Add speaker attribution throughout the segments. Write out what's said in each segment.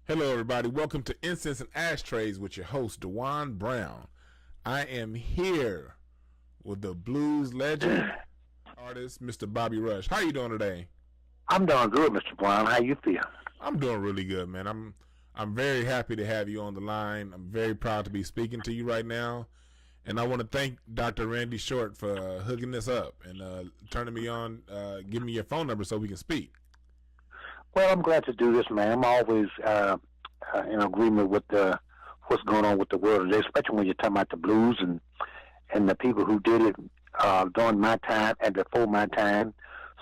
Speaker 1: Hello, everybody. Welcome to Incense and Ashtrays with your host, Dewan Brown. I am here with the blues legend, artist, Mr. Bobby Rush. How you doing today?
Speaker 2: I'm doing good, Mr. Brown. How you feel?
Speaker 1: I'm doing really good, man. I'm very happy to have you on the line. I'm very proud to be speaking to you right now. And I want to thank Dr. Randy Short for hooking this up and turning me on, giving me your phone number so we can speak.
Speaker 2: Well, I'm glad to do this, man. I'm always in agreement with what's going on with the world today, especially when you're talking about the blues and the people who did it during my time and before my time.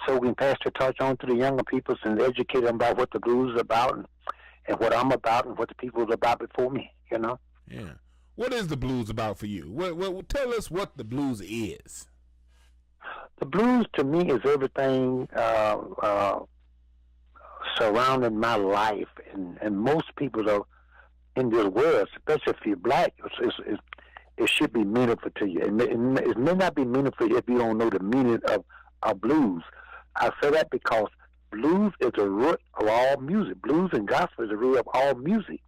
Speaker 2: So we can pass the torch on to the younger people and educate them about what the blues is about and what I'm about and what the people was about before me, you know?
Speaker 1: Yeah. What is the blues about for you? Tell us what the blues is.
Speaker 2: The blues to me is everything surrounding my life, and most people are in this world, especially if you're black, it should be meaningful to you. It may not be meaningful if you don't know the meaning of blues. I say that because blues is the root of all music. Blues and gospel is the root of all music.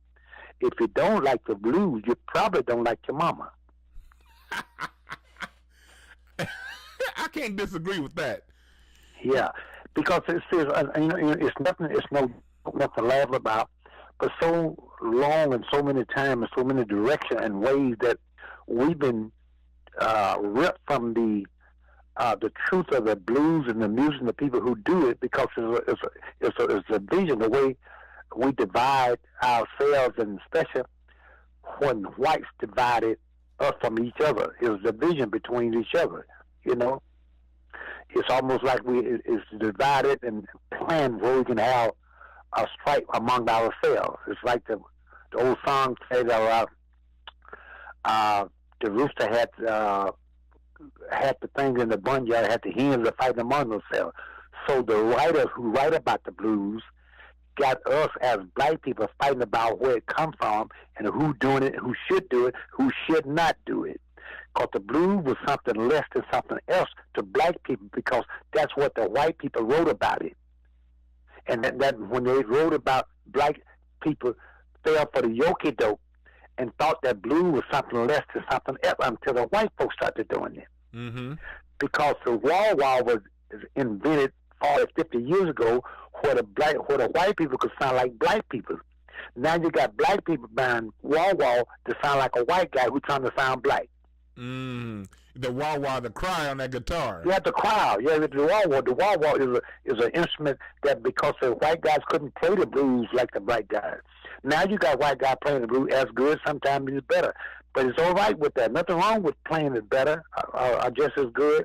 Speaker 2: If you don't like the blues, you probably don't like your mama.
Speaker 1: I can't disagree with that.
Speaker 2: Yeah, because it's nothing. It's nothing to laugh about. But so long and so many times and so many directions and ways that we've been ripped from the truth of the blues and the music and the people who do it, because it's a vision, the way we divide ourselves, and especially when whites divided us from each other, is the division between each other, you know. It's almost like it's divided and planned where we can have a strife among ourselves. It's like the old song said about the rooster had the things in the barnyard, had the hens fighting among themselves. So the writers who write about the blues got us as black people fighting about where it comes from and who doing it, who should do it, who should not do it. Because the blues was something less than something else to black people, because that's what the white people wrote about it. And that when they wrote about black people, fell for the yoke dope and thought that blue was something less than something else until the white folks started doing it.
Speaker 1: Mm-hmm.
Speaker 2: Because the wah-wah was invented 40, 50 years ago, where the white people could sound like black people. Now you got black people buying wah-wah to sound like a white guy who's trying to sound black.
Speaker 1: The wah-wah, the cry on that guitar.
Speaker 2: Yeah, the cry. Yeah, the wah-wah. The wah-wah is an instrument that, because the white guys couldn't play the blues like the black guys. Now you got white guys playing the blues as good. Sometimes it's better. But it's all right with that. Nothing wrong with playing it better or just as good.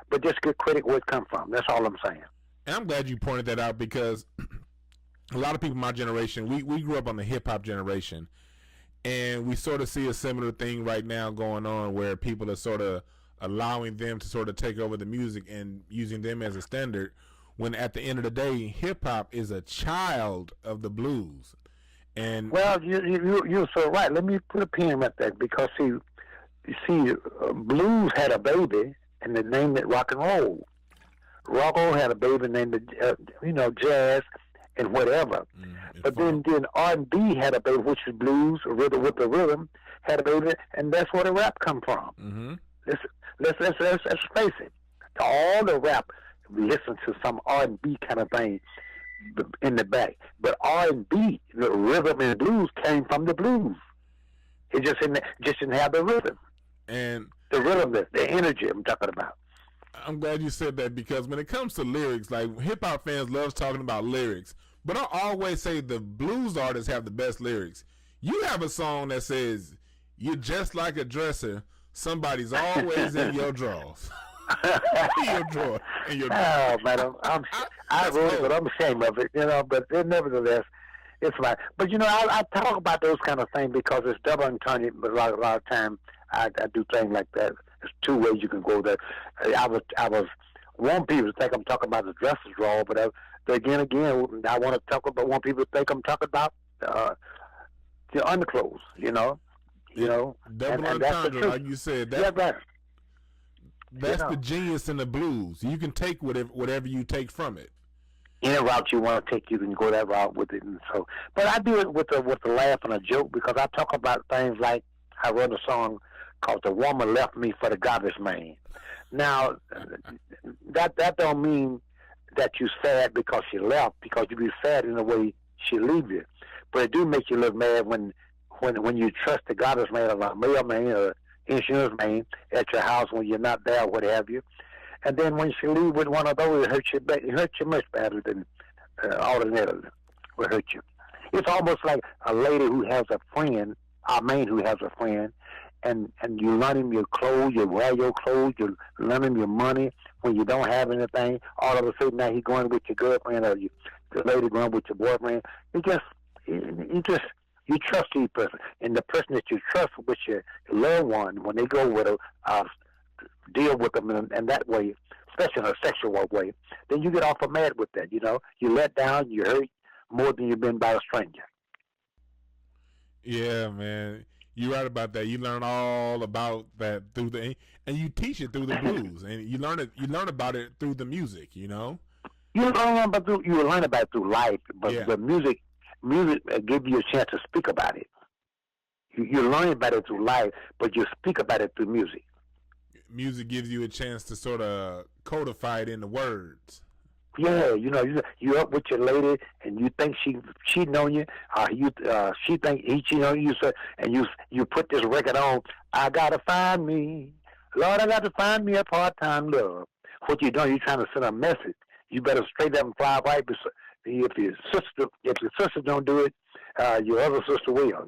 Speaker 2: But just get credit where it comes from. That's all I'm saying.
Speaker 1: And I'm glad you pointed that out, because a lot of people in my generation, we grew up on the hip-hop generation. And we sort of see a similar thing right now going on, where people are sort of allowing them to sort of take over the music and using them as a standard, when at the end of the day, hip-hop is a child of the blues. And
Speaker 2: well, you're so right. Let me put a pin at that, because you see, blues had a baby and they named it rock and roll. Rock and roll had a baby named it, jazz and whatever. But then R&B had a baby, which is blues, rhythm with the rhythm, had a baby, and that's where the rap come from.
Speaker 1: Mm-hmm.
Speaker 2: Let's face it. All the rap, listen to some R&B kind of thing in the back. But R&B, the rhythm and blues, came from the blues. It just didn't have the rhythm.
Speaker 1: And
Speaker 2: the rhythm, the energy I'm talking about.
Speaker 1: I'm glad you said that, because when it comes to lyrics, like, hip-hop fans love talking about lyrics, but I always say the blues artists have the best lyrics. You have a song that says, "You're just like a dresser, somebody's always in your drawers." Your drawer. In your drawer.
Speaker 2: Oh, man, I wrote it, but I'm ashamed of it, but nevertheless, it's fine. But, I talk about those kind of things because it's double entendre, but a lot of time I do things like that. There's two ways you can go there. I was want people to think I'm talking about the dresser's drawer, but again, I want people to think I'm talking about the underclothes,
Speaker 1: Double entendre, like you said. That's the genius in the blues. You can take whatever you take from it.
Speaker 2: any route you want to take, you can go that route with it. And so, but I do it with a laugh and a joke, because I talk about things like, I wrote a song called "The Woman Left Me for the Garbage Man." Now, that don't mean that you're sad because she left, because you be sad in the way she leave you. But it do make you look mad when you trust the garbage man or a mailman or insurance man at your house when you're not there, what have you. And then when she leave with one of those, it hurts you much better than ordinarily would hurt you. It's almost like a lady who has a friend, a man who has a friend, and you lend him your clothes, you wear your clothes, you lend him your money when you don't have anything. All of a sudden now he's going with your girlfriend, or the lady going with your boyfriend. You trust each person, and the person that you trust with your loved one, when they go with deal with them in that way, especially in a sexual way, then you get awful mad with that. You let down, you hurt more than you've been by a stranger.
Speaker 1: Yeah, man, you're right about that. You learn all about that and you teach it through the blues, and you learn about it through the music. You learn about it through life, but the music give you a chance to speak about it. You learn about it through life, but you speak about it through music. Music gives you a chance to sort of codify it into words.
Speaker 2: Yeah, you up with your lady, and you think she cheating on you, she think he cheating on you, and you put this record on. I gotta find me, Lord, I gotta find me a part-time love. What you doing? You trying to send a message. You better straight up and fly right. If your sister don't do it, your other sister will.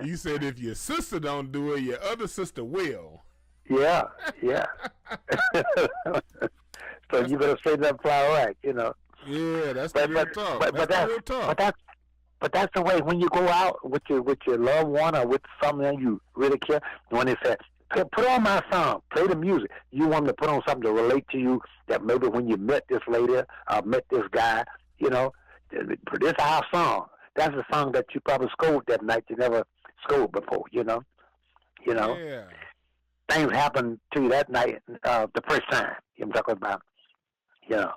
Speaker 1: You said if your sister don't do it, your other sister will.
Speaker 2: Yeah. So you better straighten up, fly right.
Speaker 1: Yeah, that's the real talk.
Speaker 2: But that's the way when you go out with your loved one or with someone you really care. When they say, put on my song, play the music. You want them to put on something to relate to you. That maybe when you met this lady or met this guy, this is our song. That's the song that you probably scored that night you never scored before.
Speaker 1: Yeah.
Speaker 2: Things happen to you that night, the first time. I'm talking about,
Speaker 1: Yeah.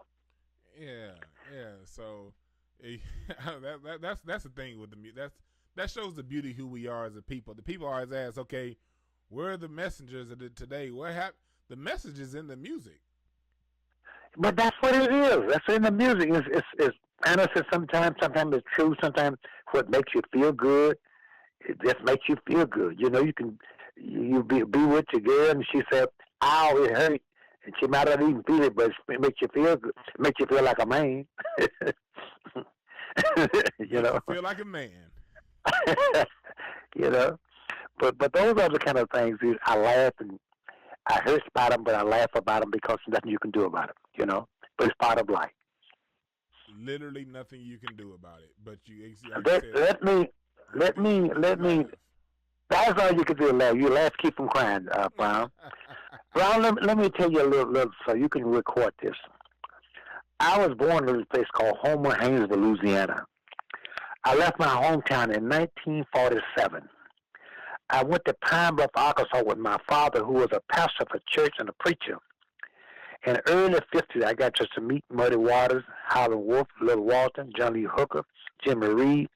Speaker 1: So that's the thing with the music. That shows the beauty of who we are as a people. The people always ask, okay, where are the messengers of today? What happened? The message is in the music.
Speaker 2: But that's what it is. That's in the music. It's innocent sometimes. Sometimes it's true. Sometimes what makes you feel good, it just makes you feel good. You be with your girl, and she said, "Ow, it hurt," and she might not even feel it, but it makes you feel good. It makes you feel like a man.
Speaker 1: Feel like a man.
Speaker 2: But those are the kind of things I laugh and I hurt about them, but I laugh about them because there's nothing you can do about it. But it's part of life.
Speaker 1: Literally nothing you can do about it. But
Speaker 2: let me. That's all you can do. Laugh. You laugh, keep from crying, Brown. Brown, let me tell you a little, so you can record this. I was born in a place called Homer, Haynesville, Louisiana. I left my hometown in 1947. I went to Pine Bluff, Arkansas with my father, who was a pastor of a church and a preacher. In the early 50s, I got just to meet Muddy Waters, Howlin' Wolf, Little Walton, John Lee Hooker, Jimmy Reed,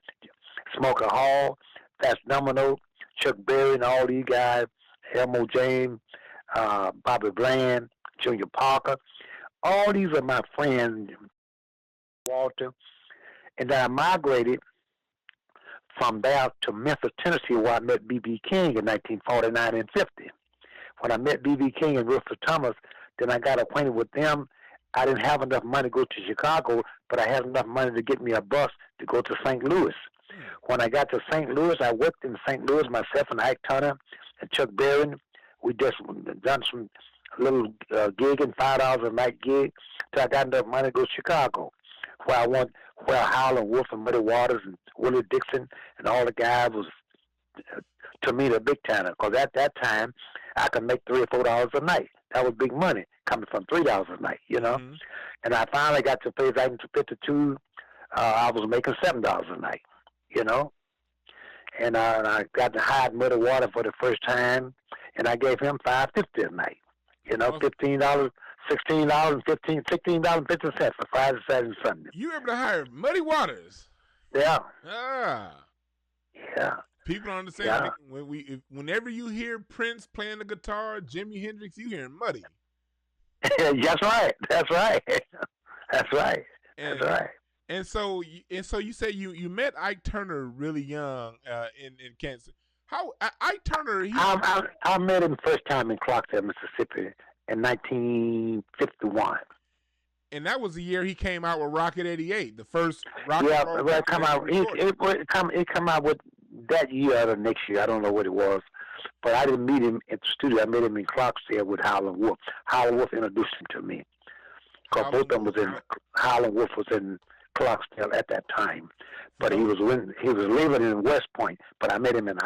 Speaker 2: Smoker Hall, Fats Domino, Chuck Berry, and all these guys, ElmoreJames, Bobby Bland, Junior Parker. All these are my friends, Walter. And then I migrated from there to Memphis, Tennessee, where I met B.B. King in 1949 and 50. When I met B.B. King and Rufus Thomas, then I got acquainted with them. I didn't have enough money to go to Chicago, but I had enough money to get me a bus to go to St. Louis. When I got to St. Louis, I worked in St. Louis, myself and Ike Turner and Chuck Berry. We just done some little gigging, $5 a night gig, till I got enough money to go to Chicago, where Howlin' Wolf and Muddy Waters and Willie Dixon and all the guys was, to me, the big timer. Because at that time, I could make $3 or $4 a night. That was big money, coming from $3 a night, Mm-hmm. And I finally got to phase 52. I was making $7 a night, And I got to hide Muddy Water for the first time, and I gave him $5.50 a night. $15 $16 $15.50 for Friday, Saturday, and Sunday.
Speaker 1: You able to hire Muddy Waters?
Speaker 2: Yeah.
Speaker 1: Ah.
Speaker 2: Yeah.
Speaker 1: People don't understand.
Speaker 2: Yeah.
Speaker 1: Whenever you hear Prince playing the guitar, Jimi Hendrix, you hearing Muddy.
Speaker 2: That's right. That's right. That's right.
Speaker 1: And,
Speaker 2: That's right.
Speaker 1: And so you say you met Ike Turner really young in Kansas. How Ike Turner?
Speaker 2: I met him first time in Clarksville, Mississippi, in 1951.
Speaker 1: And that was the year he came out with Rocket 88, the first rocket.
Speaker 2: Yeah, well, it come out. It come out with that year or the next year. I don't know what it was, but I didn't meet him at the studio. I met him in Clarksville with Howlin' Wolf. Howlin' Wolf introduced him to me because both of them was in. Howlin' Wolf was in Clarksville at that time, but he was living in West Point. But I met him in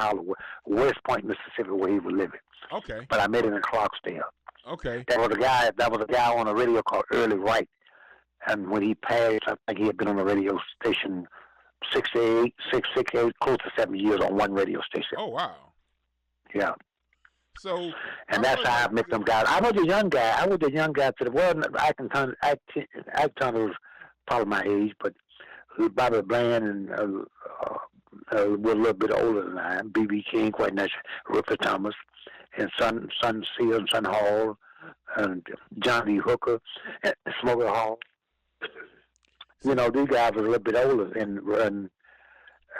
Speaker 2: West Point, Mississippi, where he was living.
Speaker 1: Okay.
Speaker 2: But I met him in Clarksville.
Speaker 1: Okay.
Speaker 2: That was a guy on a radio called Early Wright, and when he passed, I think he had been on the radio station 6, 8, close to 7 years on one radio station.
Speaker 1: Oh wow.
Speaker 2: Yeah.
Speaker 1: So.
Speaker 2: And that's how I met them guys. I was a young guy. To the world. I was probably my age, but Bobby Bland and was a little bit older than I am. B.B. King, quite natural. Rupert Thomas, and Son Seal and Son Hall, and John D. Hooker, and Smoker Hall. You know, these guys were a little bit older, and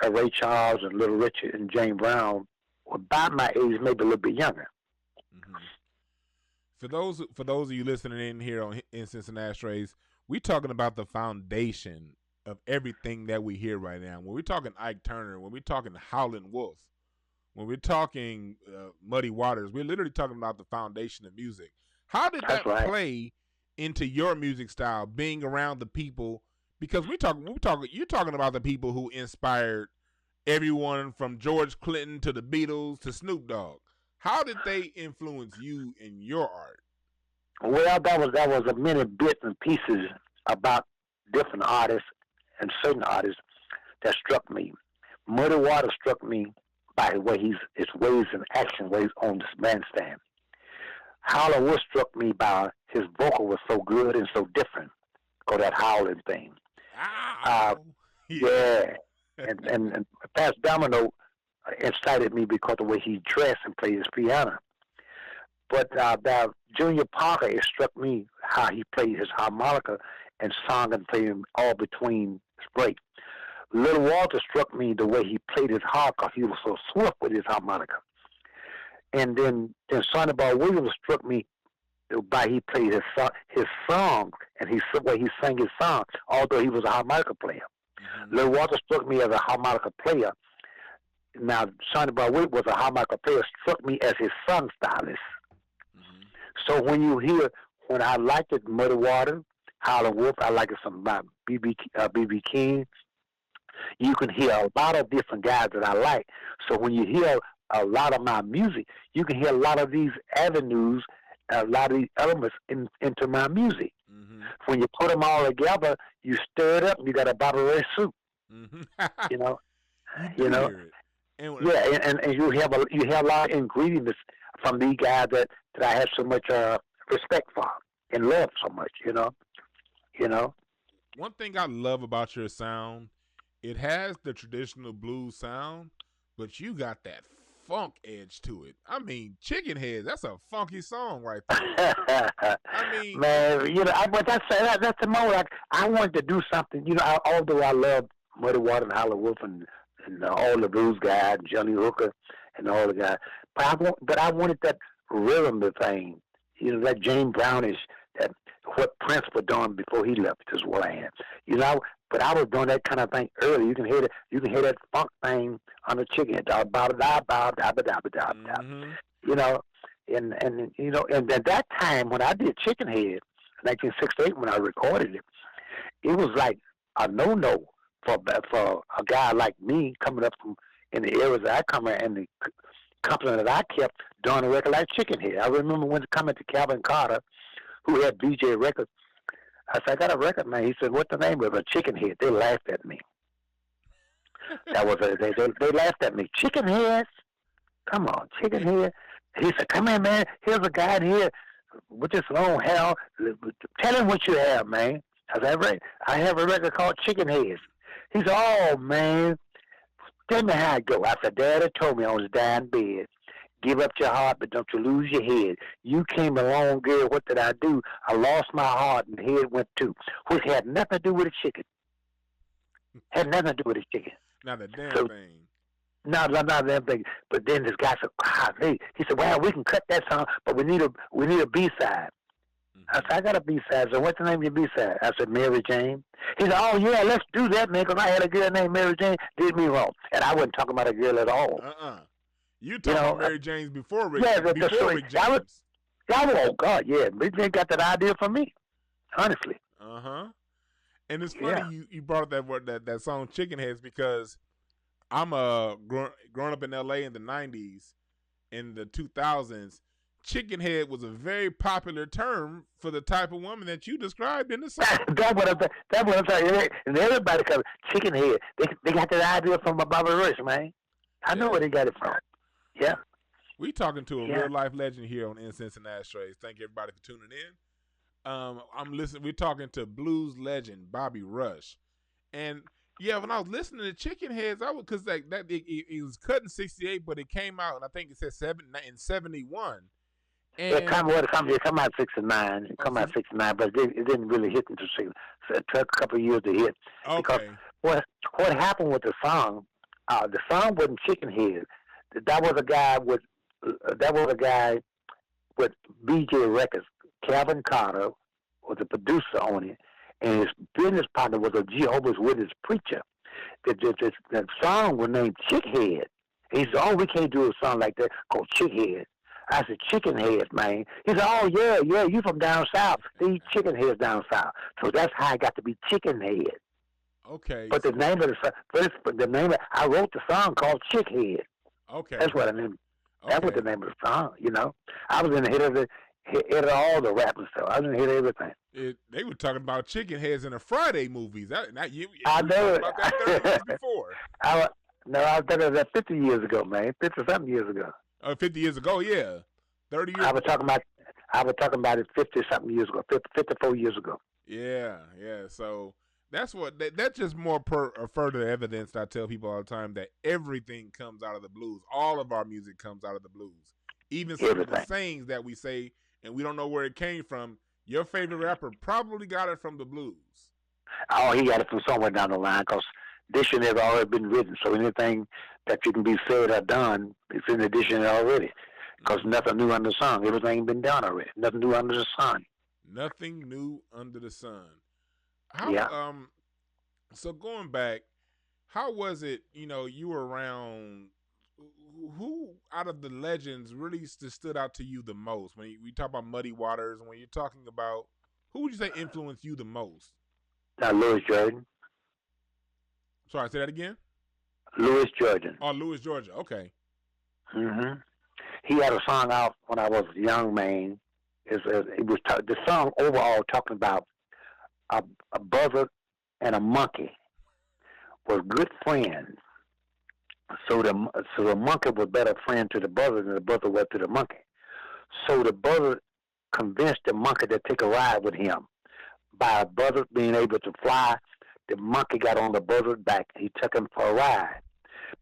Speaker 2: Ray Charles and Little Richard and James Brown were about my age, maybe a little bit younger.
Speaker 1: Mm-hmm. For those of you listening in here on IncenseNashtrays, we're talking about the foundation of everything that we hear right now. When we're talking Ike Turner, when we're talking Howlin' Wolf, when we're talking Muddy Waters, we're literally talking about the foundation of music. How did that play into your music style, being around the people? Because you're talking about the people who inspired everyone from George Clinton to the Beatles to Snoop Dogg. How did they influence you in your art?
Speaker 2: Well, that was a many bits and pieces about different artists and certain artists that struck me. Muddy Waters struck me by his ways and action ways on this bandstand. Howlin' Wolf struck me by his vocal was so good and so different. Go that howling thing. Yeah. and Fats Domino excited me because of the way he dressed and played his piano. But Junior Parker, it struck me how he played his harmonica and sang and played them all between. It's great. Little Walter struck me the way he played his harp because he was so swift with his harmonica. And then Sonny Boy Williams struck me by he played his song and the way he sang his song, although he was a harmonica player. Mm-hmm. Little Walter struck me as a harmonica player. Now, Sonny Boy Williams was a harmonica player, struck me as his song stylist. Mm-hmm. So when I liked it, Muddy Water, Howlin' Wolf, I like it some about B.B. King. You can hear a lot of different guys that I like. So when you hear a lot of my music, you can hear a lot of these avenues, a lot of these elements into my music. Mm-hmm. When you put them all together, you stir it up, and you got a bottle of red soup. Mm-hmm. you know. And you have a lot of ingredients from these guys that I have so much respect for and love so much. You know.
Speaker 1: One thing I love about your sound, it has the traditional blues sound, but you got that funk edge to it. I mean, ChickenHeads, that's a funky song right there. I mean,
Speaker 2: man, but that's the moment I wanted to do something. Although I love Muddy Water and Howlin' Wolf and all the blues guys, Johnny Hooker and all the guys, but I wanted that rhythm thing. That James Brownish, that what Prince was doing before he left his land. But I was doing that kind of thing early. You can hear that funk thing on the chicken. And at that time when I did ChickenHeads, 1968, when I recorded it, it was like a no-no for a guy like me coming up from in the areas that I come in and the company that I kept doing a record like ChickenHead. I remember when coming to Calvin Carter, who had BJ Records. I said, I got a record, man. He said, what's the name of it? ChickenHead. They laughed at me. They laughed at me. ChickenHeads? Come on, ChickenHead. He said, come in, man. Here's a guy in here with this long hair. Tell him what you have, man. I have a record called ChickenHeads. He said, oh, man, tell me how it go. I said, Daddy told me I was dying bed. Give up your heart, but don't you lose your head. You came along, girl. What did I do? I lost my heart, and the head went too. Which had nothing to do with the chicken. Had nothing to do with the chicken.
Speaker 1: Not a damn thing.
Speaker 2: No, not that thing. But then this guy said, he said, well, we can cut that song, but we need a B-side. I said, I got a B-side. So what's the name of your B-side? I said, Mary Jane. He said, oh, yeah, let's do that, man, because I had a girl named Mary Jane. Did me wrong. And I wasn't talking about a girl at all.
Speaker 1: You talking about Mary Jane's before Rick,
Speaker 2: Rick
Speaker 1: James.
Speaker 2: Oh, God, yeah. Rick James got that idea from me, honestly.
Speaker 1: And it's funny you brought up that song ChickenHeads because I'm growing up in L.A. in the 90s, in the 2000s, chickenhead was a very popular term for the type of woman that you described in the song.
Speaker 2: That's what I'm saying. And everybody comes, chickenhead. They got that idea from Bobby Rush, man. I know where they got it from. Yeah.
Speaker 1: We talking to a real life legend here on IncenseNashtrays. Thank everybody for tuning in. We're talking to blues legend Bobby Rush, and when I was listening to ChickenHeads, because it was cut in '68, but it came out, and I think it said in '71. And
Speaker 2: it come out '69. It come out '69, but it didn't really hit until it took a couple of years to hit.
Speaker 1: Okay.
Speaker 2: Because what happened with the song wasn't ChickenHead. That was a guy with BJ Records. Calvin Carter was a producer on it, and his business partner was a Jehovah's Witness preacher. The song was named Chickhead. He said, oh, we can't do a song like that called Chickhead. I said, ChickenHeads, man. He said, oh, yeah, you from down south. They eat chicken heads down south. So that's how I got to be ChickenHead.
Speaker 1: Okay.
Speaker 2: But the name of I wrote the song called Chickhead.
Speaker 1: Okay.
Speaker 2: That's what I named. That was the name of the song, I was in the hit of all the rap and stuff. I was in the hit of everything.
Speaker 1: They were talking about chicken heads in the Friday movies. I
Speaker 2: know
Speaker 1: about that 30 years before.
Speaker 2: I was talking about that 50 years ago, man. 50-something years ago.
Speaker 1: 50 years ago, yeah. 30 years
Speaker 2: I was talking about it 50-something years ago, 54 years ago.
Speaker 1: Yeah. So that's just more further evidence that I tell people all the time that everything comes out of the blues. All of our music comes out of the blues. Even some of the sayings that we say and we don't know where it came from, your favorite rapper probably got it from the blues.
Speaker 2: Oh, he got it from somewhere down the line because dictionary has already been written. So anything that you can be said or done, it's in the dictionary already. Because nothing new under the sun. Everything been done already. Nothing new under the sun.
Speaker 1: Nothing new under the sun. So going back, how was it, you were around, who out of the legends really stood out to you the most? When we talk about Muddy Waters, and when you're talking about, who would you say influenced you the most?
Speaker 2: Louis Jordan.
Speaker 1: Sorry, say that again?
Speaker 2: Louis Jordan.
Speaker 1: Oh, Louis Jordan. Okay.
Speaker 2: Mm-hmm. He had a song out when I was a young man. The song overall talking about a buzzard and a monkey were good friends. So the monkey was a better friend to the buzzard than the buzzard was to the monkey. So the buzzard convinced the monkey to take a ride with him. By a buzzard being able to fly, the monkey got on the buzzard's back. He took him for a ride.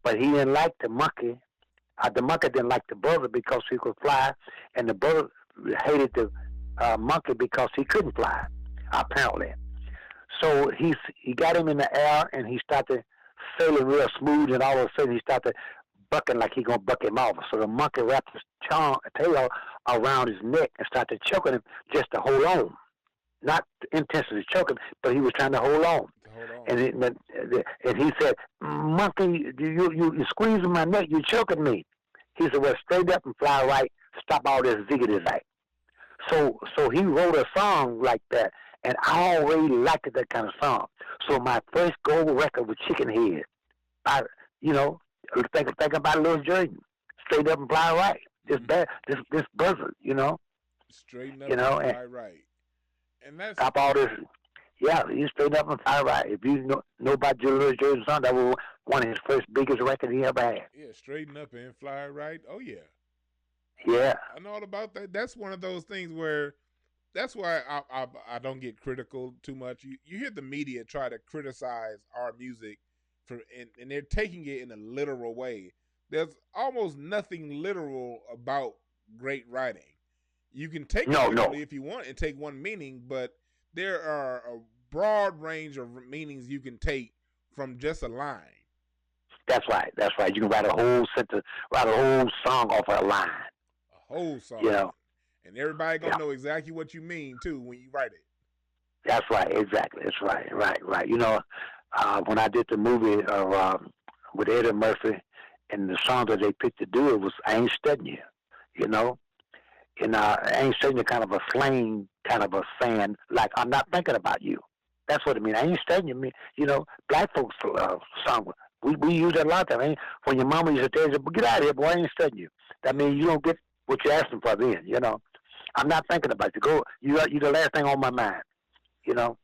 Speaker 2: But he didn't like the monkey. The monkey didn't like the buzzard because he could fly, and the buzzard hated the monkey because he couldn't fly, apparently. So he got him in the air, and he started sailing real smooth, and all of a sudden he started bucking like he gonna buck him off. So the monkey wrapped his tail around his neck and started choking him just to hold on. Not intentionally choking, but he was trying to hold on. And he said, "Monkey, you squeezing my neck, you choking me." He said, "Well, straight up and fly right. Stop all this ziggity zag." So he wrote a song like that, and I already liked that kind of song. So my first gold record was ChickenHeads. Think about Louis Jordan. Straight up and fly right. This buzzard,
Speaker 1: Straighten up and fly right. And that's
Speaker 2: stop all this. Yeah, he's straight up and fly right. If you know about Louis Jordan's song, that was one of his first biggest records he ever had.
Speaker 1: Yeah, straighten up and fly right. Oh yeah.
Speaker 2: Yeah.
Speaker 1: I know all about that. That's one of those things where that's why I don't get critical too much. You hear the media try to criticize our music and they're taking it in a literal way. There's almost nothing literal about great writing. You can take it literally if you want and take one meaning, but there are a broad range of meanings you can take from just a line.
Speaker 2: That's right. That's right. You can write a whole sentence, write a whole song off of a line.
Speaker 1: A whole song.
Speaker 2: You know?
Speaker 1: And everybody gonna know exactly what you mean too when you write it.
Speaker 2: That's right. Exactly. That's right. Right. You know, when I did the movie with Eddie Murphy, and the song that they picked to do it was "I Ain't Studying You," you know, and "I Ain't Studying You" kind of a slang, kind of a saying like "I'm not thinking about you." That's what it means. I ain't studying you. You know, black folks song. We use that a lot of time. When your mama used to tell you, "Get out of here, boy, I ain't studying you." That means you don't get what you're asking for then. You know, I'm not thinking about you. Go. You the last thing on my mind. You know.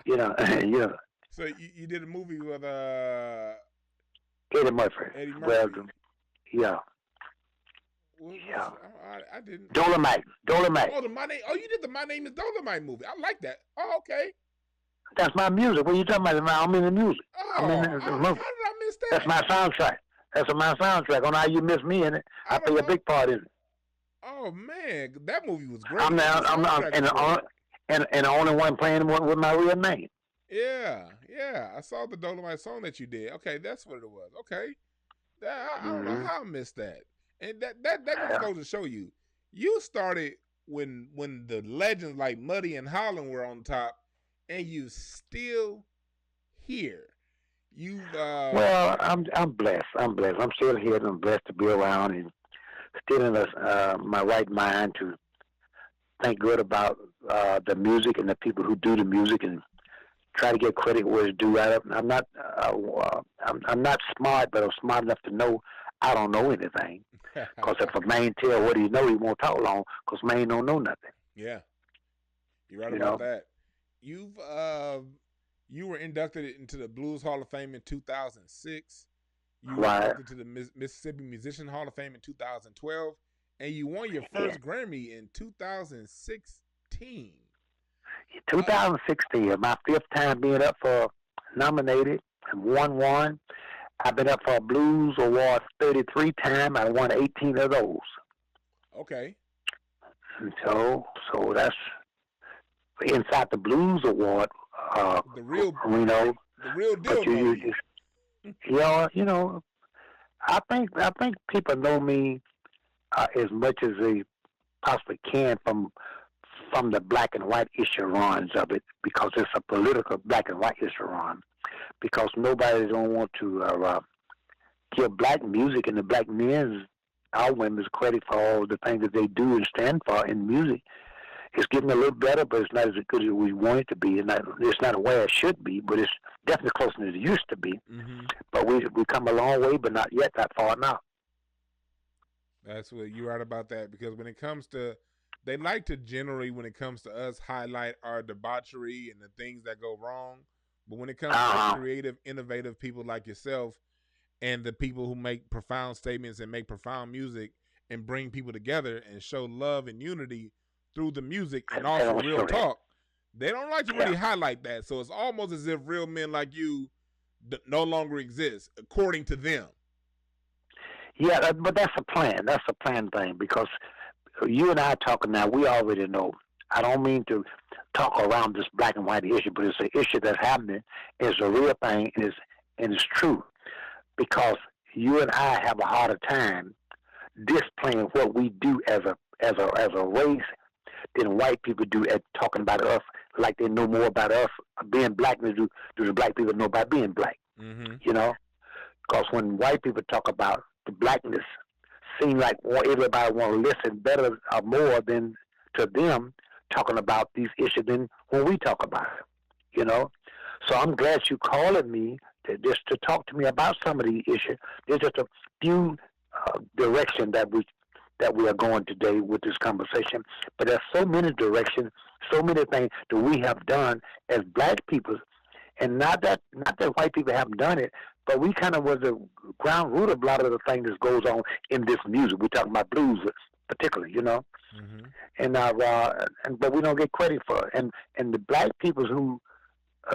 Speaker 2: You know.
Speaker 1: So you did a movie with
Speaker 2: Eddie Murphy. Well, yeah.
Speaker 1: Yeah. I didn't.
Speaker 2: Dolomite.
Speaker 1: Oh, you did the My Name Is Dolomite movie. I like that. Oh, okay.
Speaker 2: That's my music. What are you talking about? I'm in the music.
Speaker 1: Oh, how did I miss that?
Speaker 2: That's my soundtrack. That's my soundtrack. On How You Miss Me in it, I play a big part in it.
Speaker 1: Oh man, that movie was great.
Speaker 2: I'm the only one playing with my real name.
Speaker 1: Yeah. I saw the Dolomite song that you did. Okay, that's what it was. Okay, I don't know how I missed that. And that goes to show you started when the legends like Muddy and Holland were on top, and you still here.
Speaker 2: Well, I'm blessed. I'm still here, and I'm blessed to be around, and still in my right mind to think good about the music and the people who do the music, and try to get credit where it's due. I'm not smart, but I'm smart enough to know I don't know anything. Because if a man tell what he know, he won't talk long. Because man don't know nothing.
Speaker 1: Yeah, you're right about that. You were inducted into the Blues Hall of Fame in 2006. You were inducted to the Mississippi Musician Hall of Fame in 2012, and you won your first Grammy in 2016.
Speaker 2: 2016, my fifth time being up for nominated and won one. I've been up for a Blues Award 33 times. I won 18 of those.
Speaker 1: Okay.
Speaker 2: And so that's inside the Blues Award.
Speaker 1: The real
Speaker 2: deal. You know, I think people know me as much as they possibly can from the black and white issue runs of it, because it's a political black and white issue run. Because nobody don't want to give black music and the black men's, our women's, credit for all the things that they do and stand for in music. It's getting a little better, but it's not as good as we want it to be. And it's not where it should be, but it's definitely closer than it used to be.
Speaker 1: Mm-hmm.
Speaker 2: But we come a long way, but not yet that far now.
Speaker 1: That's what you're right about that, because when it comes to, they like to generally, when it comes to us, highlight our debauchery and the things that go wrong. But when it comes to creative, innovative people like yourself and the people who make profound statements and make profound music and bring people together and show love and unity through the music and also real talk, they don't like to really highlight that. So it's almost as if real men like you no longer exist, according to them.
Speaker 2: Yeah, but that's a plan. That's a plan thing, because you and I talking now, we already know. I don't mean to talk around this black and white issue, but it's an issue that's happening. It's a real thing, and it's true. Because you and I have a harder time displaying what we do as a race than white people do at talking about us like they know more about us being black than do the black people know about being black.
Speaker 1: Mm-hmm.
Speaker 2: You know? Because when white people talk about the blackness, seem like everybody want to listen better or more than to them talking about these issues than when we talk about it, you know? So I'm glad you calling me to talk to me about some of these issues. There's just a few directions that we are going today with this conversation, but there's so many directions, so many things that we have done as black people, and not that white people haven't done it, but we kind of was the ground root of a lot of the things that goes on in this music. We're talking about blues, particularly, you know.
Speaker 1: Mm-hmm.
Speaker 2: But we don't get credit for it. And the black people who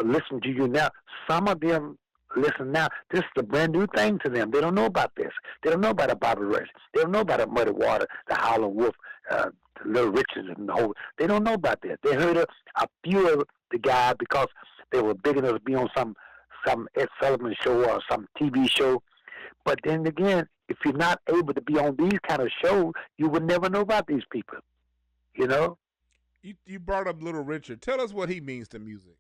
Speaker 2: listen to you now, some of them listen now. This is a brand new thing to them. They don't know about this. They don't know about a Bobby Rush. They don't know about a Muddy Water, the Howlin' Wolf, the Little Richards, and the whole. They don't know about this. They heard a few of the guys because they were big enough to be on some Ed Sullivan show or some TV show. But then again, if you're not able to be on these kind of shows, you would never know about these people. You know.
Speaker 1: You brought up Little Richard. Tell us what he means to music.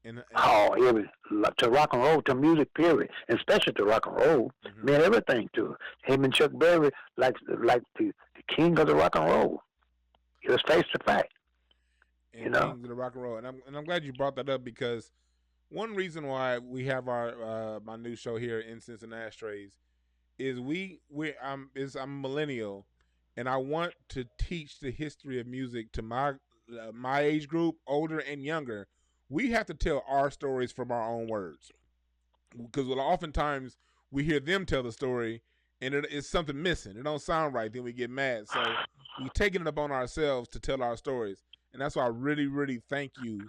Speaker 2: To rock and roll, to music, period, and especially to rock and roll, meant everything to him. And Chuck Berry, like the king of the rock and roll. He was face to face.
Speaker 1: And you know, king of the rock and roll. And I'm glad you brought that up, because one reason why we have our my new show here, IncenseNashtrays, is I'm a millennial, and I want to teach the history of music to my age group, older and younger. We have to tell our stories from our own words, because oftentimes we hear them tell the story and it's something missing. It don't sound right. Then we get mad. So we taking it upon ourselves to tell our stories. And that's why I really, really thank you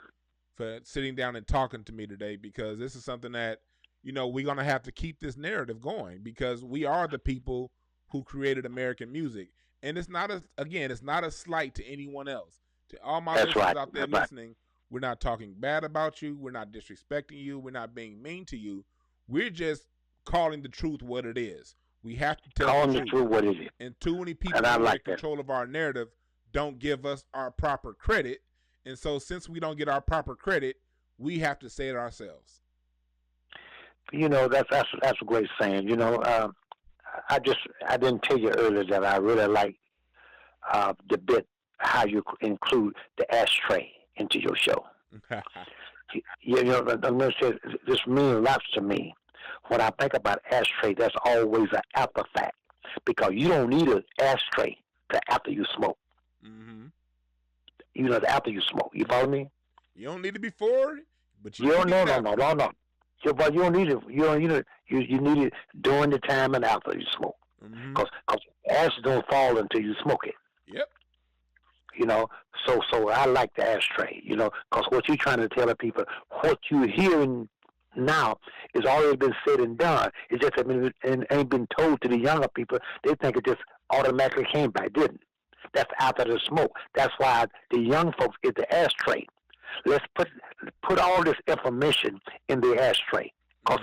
Speaker 1: for sitting down and talking to me today, because this is something that, you know, we're going to have to keep this narrative going, because we are the people who created American music. And it's not a slight to anyone else. To all my listeners out there listening, we're not talking bad about you. We're not disrespecting you. We're not being mean to you. We're just calling the truth what it is. We have to tell the truth
Speaker 2: what it is.
Speaker 1: And too many people who are in control of our narrative don't give us our proper credit. And so since we don't get our proper credit, we have to say it ourselves.
Speaker 2: You know, that's a great saying. You know, I didn't tell you earlier that I really like the bit how you include the ashtray into your show. You know, this means lots to me. When I think about ashtray, that's always an after fact, because you don't need an ashtray to after you smoke. Mm-hmm. You know, after you smoke. You follow me?
Speaker 1: You don't need it before, but you
Speaker 2: don't. No. But you don't need it. You need it during the time and after you smoke, because ash don't fall until you smoke it.
Speaker 1: Yep.
Speaker 2: You know, so I like the ashtray, you know, because what you're trying to tell the people, what you're hearing now is already been said and done. It's just ain't been told to the younger people. They think it just automatically came by. It didn't. That's after the smoke. That's why the young folks get the ashtray. Let's put all this information in the ashtray, because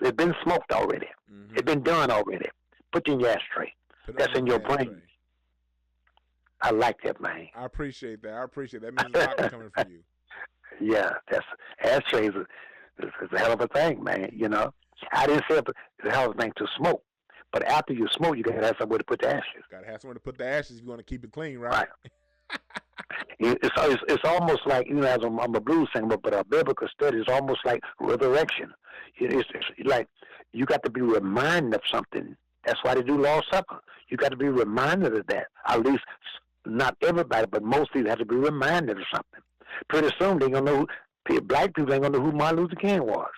Speaker 2: they've been smoked already. Mm-hmm. It's been done already. Put it in your ashtray. That's in your brain. I like that, man.
Speaker 1: I appreciate that. That means a lot coming from you.
Speaker 2: Yeah, that's ashtrays is a hell of a thing, man. You know, I didn't say it's a hell of a thing to smoke, but after you smoke, you gotta have somewhere to put the ashes.
Speaker 1: Gotta have somewhere to put the ashes if you want to keep it clean, right?
Speaker 2: It's almost like, you know, as I'm a blues singer, but a biblical study is almost like resurrection. It's like you got to be reminded of something. That's why they do Lord's Supper. You got to be reminded of that. At least not everybody, but most people have to be reminded of something. Pretty soon they're gonna know. Black people ain't gonna know who Martin Luther King was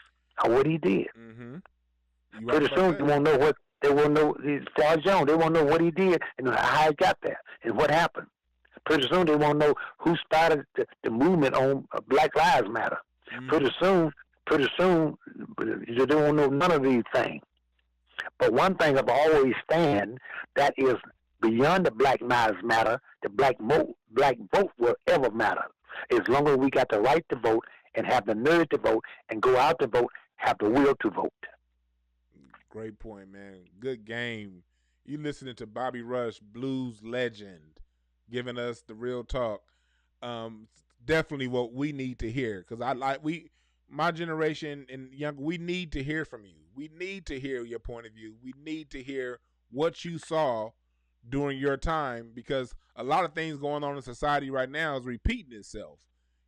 Speaker 2: or what he did. Mm-hmm. Pretty soon they won't know what they won't know. Floyd Jones, they won't know what he did and how he got there and what happened. Pretty soon they won't know who started the movement on Black Lives Matter. Mm-hmm. Pretty soon they won't know none of these things. But one thing I've always stand, that is beyond the Black Lives Matter, the black vote will ever matter. As long as we got the right to vote and have the nerve to vote and go out to vote, have the will to vote.
Speaker 1: Great point, man. Good game. You listening to Bobby Rush, blues legend, giving us the real talk. Definitely what we need to hear, because my generation and younger, we need to hear from you. We need to hear your point of view. We need to hear what you saw during your time, because a lot of things going on in society right now is repeating itself,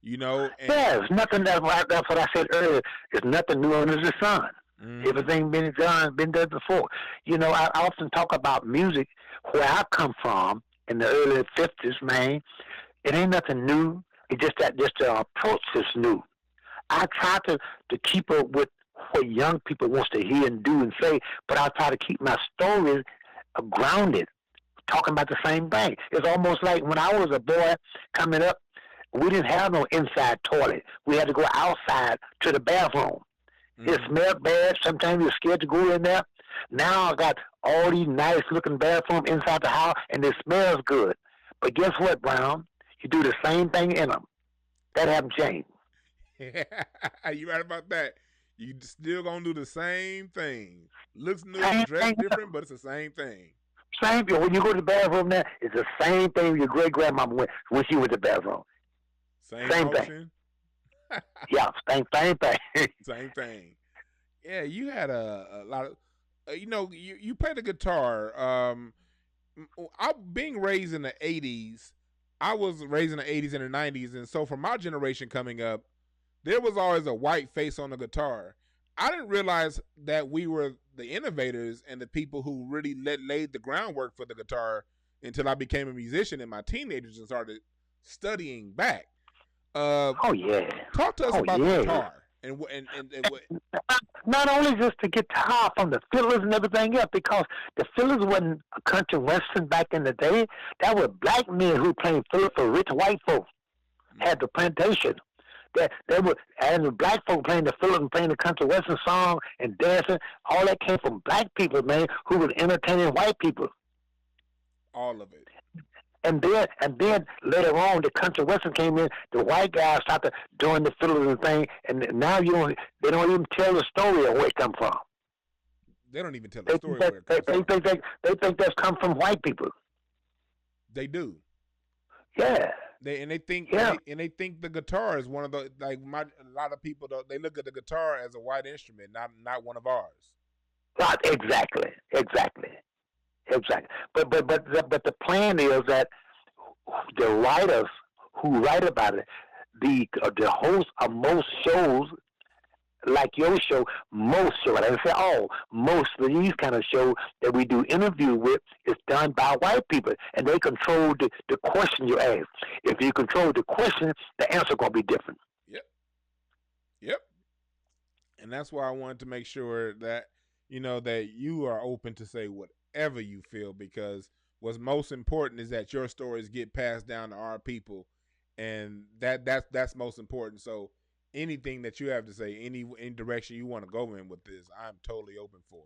Speaker 1: you know.
Speaker 2: It's nothing. That's what I said earlier. It's nothing new under the sun. Mm-hmm. Everything been done before. You know, I often talk about music where I come from in the early 50s, man. It ain't nothing new. It's just the approach is new. I try to keep up with what young people wants to hear and do and say, but I try to keep my stories grounded, talking about the same thing. It's almost like when I was a boy coming up, we didn't have no inside toilet. We had to go outside to the bathroom. It smelled bad. Sometimes you're scared to go in there. Now I got all these nice looking bathrooms inside the house, and it smells good. But guess what, Brown? You do the same thing in them. That haven't changed.
Speaker 1: You right about that. You still gonna do the same thing. Looks new, dressed different, but it's the same thing.
Speaker 2: Same thing. When you go to the bathroom now, it's the same thing your great grandmama went when she went to the bathroom.
Speaker 1: Same
Speaker 2: motion?
Speaker 1: Thing.
Speaker 2: Yeah, same thing.
Speaker 1: Same thing. Yeah, you had a lot of, you play the guitar. I being raised in the 80s, I was raised in the 80s and the 90s, and so for my generation coming up, there was always a white face on the guitar. I didn't realize that we were the innovators and the people who really laid the groundwork for the guitar until I became a musician in my teenagers and started studying back.
Speaker 2: Oh yeah.
Speaker 1: Talk to us about the guitar and
Speaker 2: not only just the guitar, from the fiddlers and everything else, because the fiddlers wasn't a country western back in the day. That was black men who played fiddle for rich white folks. Had the plantation. They were, and the black folk playing the fiddle and playing the country western song and dancing. All that came from black people, man, who was entertaining white people.
Speaker 1: All of it.
Speaker 2: And then later on, the country western came in. The white guys started doing the fiddles and thing, and now they don't even tell the story of where it come from.
Speaker 1: They don't even tell the story where it comes from.
Speaker 2: They think that's come from white people.
Speaker 1: They do.
Speaker 2: Yeah.
Speaker 1: They think the guitar is one of the a lot of people they look at the guitar as a white instrument, not one of ours.
Speaker 2: Right, exactly. But the plan is that the writers who write about it, the hosts of most shows, like your show, most shows, I didn't say all, most of these kind of shows that we do interview with is done by white people, and they control the question you ask. If you control the question, the answer going to be different.
Speaker 1: Yep. And that's why I wanted to make sure that, that you are open to say whatever you feel, because what's most important is that your stories get passed down to our people, and that's most important. So anything that you have to say, any direction you want to go in with this, I'm totally open for.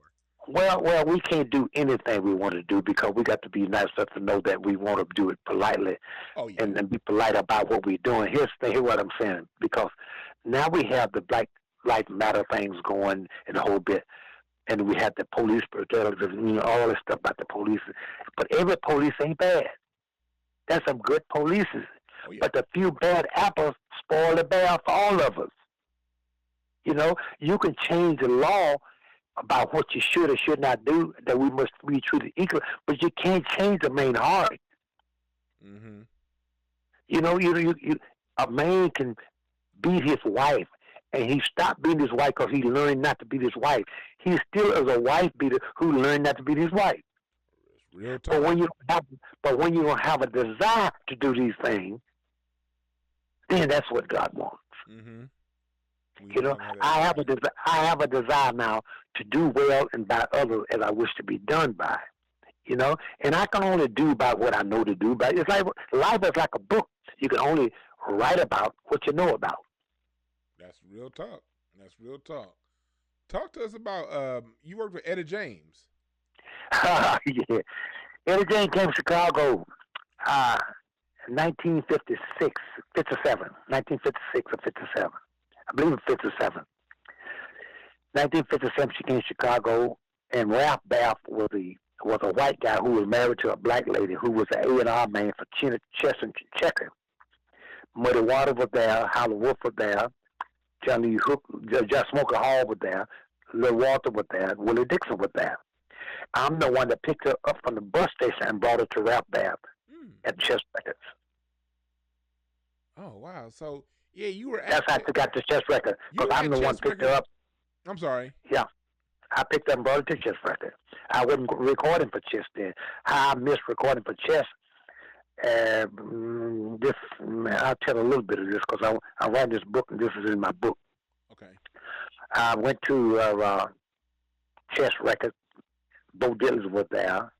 Speaker 2: Well, we can't do anything we want to do because we got to be nice enough to know that we want to do it politely, and be polite about what we're doing. Here's what I'm saying, because now we have the Black Lives Matter things going and the whole bit, and we have the police brutality, all this stuff about the police. But every police ain't bad. There's some good polices. But the few bad apples spoil the bear for all of us. You can change the law about what you should or should not do, that we must be treated equal, but you can't change the main heart.
Speaker 1: Mm-hmm.
Speaker 2: A man can beat his wife, and he stopped beating his wife because he learned not to beat his wife. He still is a wife beater who learned not to beat his wife.
Speaker 1: Real
Speaker 2: but when you don't have a desire to do these things, then that's what God wants.
Speaker 1: Mm-hmm.
Speaker 2: I have a desire now to do well and by others as I wish to be done by. And I can only do by what I know to do. But it's like life is like a book. You can only write about what you know about.
Speaker 1: That's real talk. Talk to us about you worked with Etta James.
Speaker 2: Yeah, Etta James came to Chicago. 1956, 1956 or 57. I believe it's 57. 1957, she came to Chicago, and Ralph Bath was a white guy who was married to a black lady who was an A&R man for Chess and Checker. Muddy Water was there, Howlin' Wolf was there, Johnny Hook, Just Smoker Hall was there, Lil Walter was there, Willie Dixon was there. I'm the one that picked her up from the bus station and brought her to Ralph Bath at Chess Records.
Speaker 1: Oh, wow. So, yeah, you were...
Speaker 2: That's how I got the Chess Record, because I'm the one that picked her up.
Speaker 1: I'm sorry.
Speaker 2: Yeah. I picked up and brought her to Chess Record. I wasn't recording for Chess then. How I missed recording for Chess, I'll tell a little bit of this, because I write this book, and this is in my book.
Speaker 1: Okay.
Speaker 2: I went to Chess Records. Bo Diddley was there.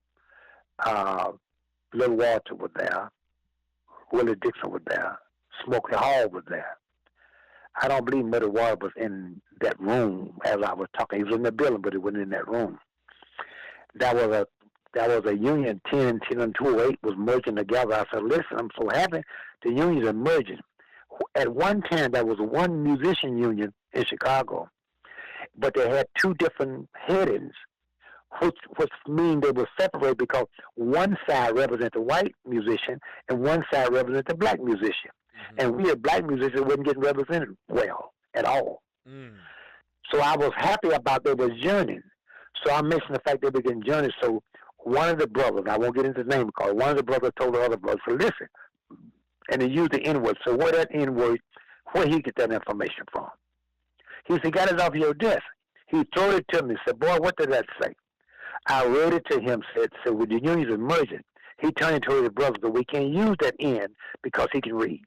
Speaker 2: Little Walter was there. Willie Dixon was there. Smokey Hall was there. I don't believe Muddy Water was in that room as I was talking. He was in the building, but he wasn't in that room. That was a union. 10 and 208 was merging together. I said, listen, I'm so happy the unions are merging. At one time, there was one musician union in Chicago, but they had two different headings, which mean they were separated because one side represented the white musician and one side represented the black musician. Mm-hmm. And we as black musicians wasn't getting represented well at all. Mm. So I was happy about they were journeying. So I mentioned the fact they were getting journeyed. So one of the brothers, I won't get into the name because one of the brothers told the other brother, so listen, and he used the N-word. So where that N-word, where he get that information from? He said, got it off your desk. He threw it to me, said, boy, what did that say? I read it to him, said with the unions are merging, he turned to his brother, but we can't use that N because he can read.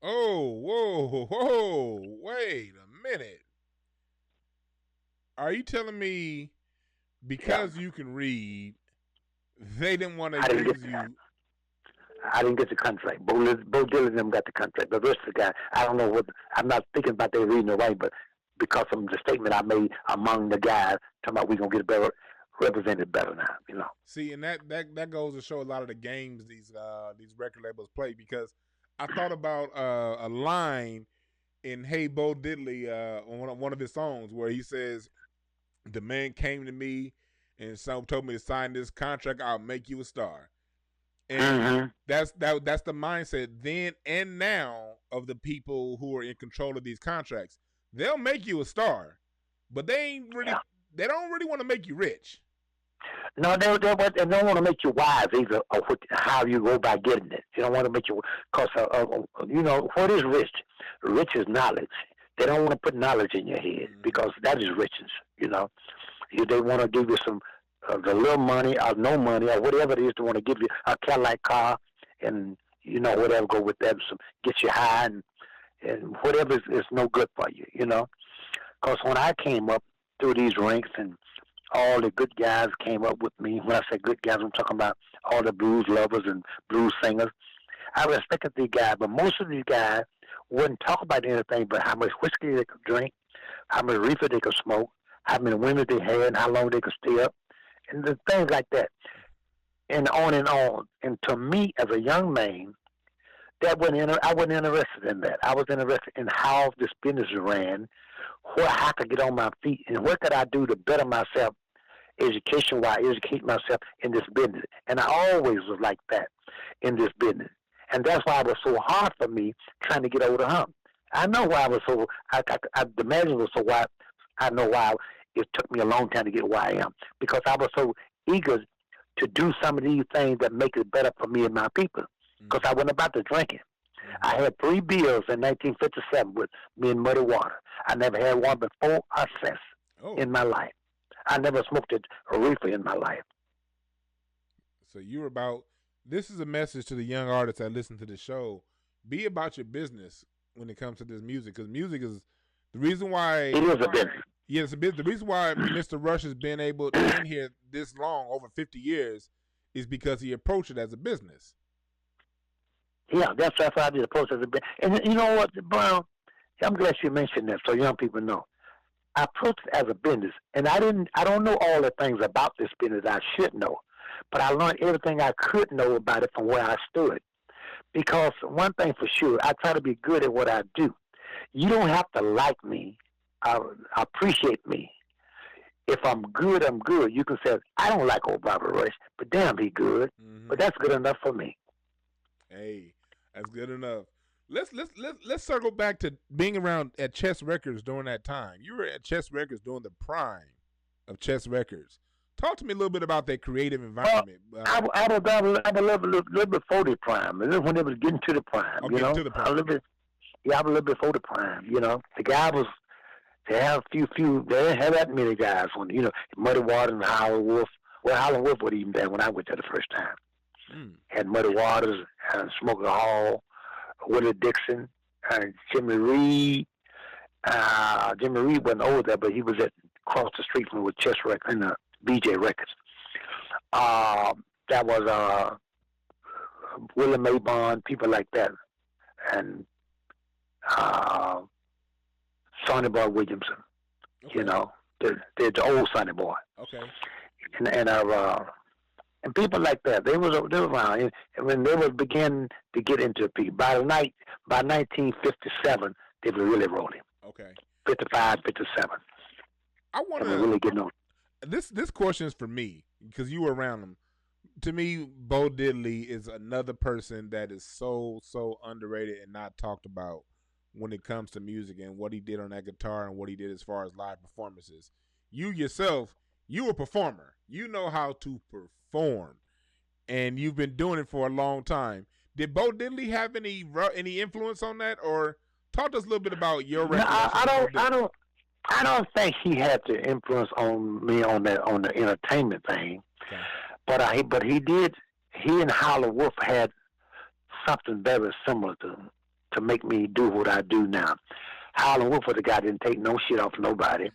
Speaker 1: Oh, whoa, wait a minute. Are you telling me because you can read, they didn't want to use you?
Speaker 2: I didn't get the contract. Bo Diddley and them got the contract. The rest of the guy, I don't know what, I'm not thinking about they reading the right, but because of the statement I made among the guys, talking about we're going to get better, represented better now, you know.
Speaker 1: See, and that goes to show a lot of the games these record labels play, because I thought about a line in Hey Bo Diddley on one of his songs where he says, the man came to me and told me to sign this contract, I'll make you a star. And that's the mindset then and now of the people who are in control of these contracts. They'll make you a star, but they don't really want to make you rich.
Speaker 2: No, they don't want to make you wise either of how you go by getting it. They don't want to make you, because, what is rich? Rich is knowledge. They don't want to put knowledge in your head because that is riches, you know. They want to give you some, the little money or no money or whatever it is. They want to give you a Cadillac car and, whatever, go with that, get you high and whatever is no good for you, you know. Because when I came up through these ranks and all the good guys came up with me. When I say good guys, I'm talking about all the blues lovers and blues singers. I respected these guys, but most of these guys wouldn't talk about anything but how much whiskey they could drink, how much reefer they could smoke, how many women they had, and how long they could stay up, and the things like that, and on and on. And to me, as a young man, I wasn't interested in that. I was interested in how this business ran, how I could get on my feet, and what could I do to better myself, education-wise, educate myself in this business. And I always was like that in this business. And that's why it was so hard for me trying to get over the hump. I know why I was so, the magic was so why, I know why it took me a long time to get where I am. Because I was so eager to do some of these things that make it better for me and my people. Because I wasn't about to drinking. I had 3 beers in 1957 with me and Muddy Water. I never had one before or since in my life. I never smoked a reefer in my life.
Speaker 1: So you're about, this is a message to the young artists that listen to the show. Be about your business when it comes to this music, because music is the reason why.
Speaker 2: It is a business.
Speaker 1: Yeah, it's a business. The reason why Mr. Rush has been able to be in here this long, over 50 years, is because he approached it as a business.
Speaker 2: Yeah, that's why I did approach it as a business. And you know what, Brown? I'm glad you mentioned that so young people know. I approached it as a business, and I don't know all the things about this business I should know, but I learned everything I could know about it from where I stood. Because one thing for sure, I try to be good at what I do. You don't have to like me, appreciate me. If I'm good, I'm good. You can say, I don't like old Bobby Rush, but damn, he good. Mm-hmm. But that's good enough for me.
Speaker 1: Hey, that's good enough. Let's circle back to being around at Chess Records during that time. You were at Chess Records during the prime of Chess Records. Talk to me a little bit about that creative environment.
Speaker 2: I was a little before the prime. This is when it was getting to the prime.
Speaker 1: You know, to the prime.
Speaker 2: I was a little bit before the prime. You know, the guy was. They have a few. They didn't have that many guys. When Muddy Waters and Howlin' Wolf. Well, Howlin' Wolf wasn't even there when I went there the first time. Had Muddy Waters and Smokey Hall, Willie Dixon, and Jimmy Reed, Jimmy Reed wasn't over there, but he was across the street from with Chess Records and BJ Records. That was William A. Bond, people like that, and Sonny Boy Williamson.
Speaker 1: Okay.
Speaker 2: You know, the old Sonny Boy.
Speaker 1: Okay.
Speaker 2: And people like that. They was around, and when they was beginning to get into people. By 1957, they were really rolling.
Speaker 1: Okay.
Speaker 2: 55, 57.
Speaker 1: I want to
Speaker 2: really getting on.
Speaker 1: This question is for me because you were around them. To me, Bo Diddley is another person that is so underrated and not talked about when it comes to music and what he did on that guitar and what he did as far as live performances. You yourself, you a performer. You know how to perform, and you've been doing it for a long time. Did Bo Diddley have any influence on that, or talk to us a little bit about your record?
Speaker 2: No, I don't think he had the influence on me on the entertainment thing.
Speaker 1: Okay.
Speaker 2: But he did. He and Howlin' Wolf had something very similar to make me do what I do now. Howlin' Wolf was the guy that didn't take no shit off nobody,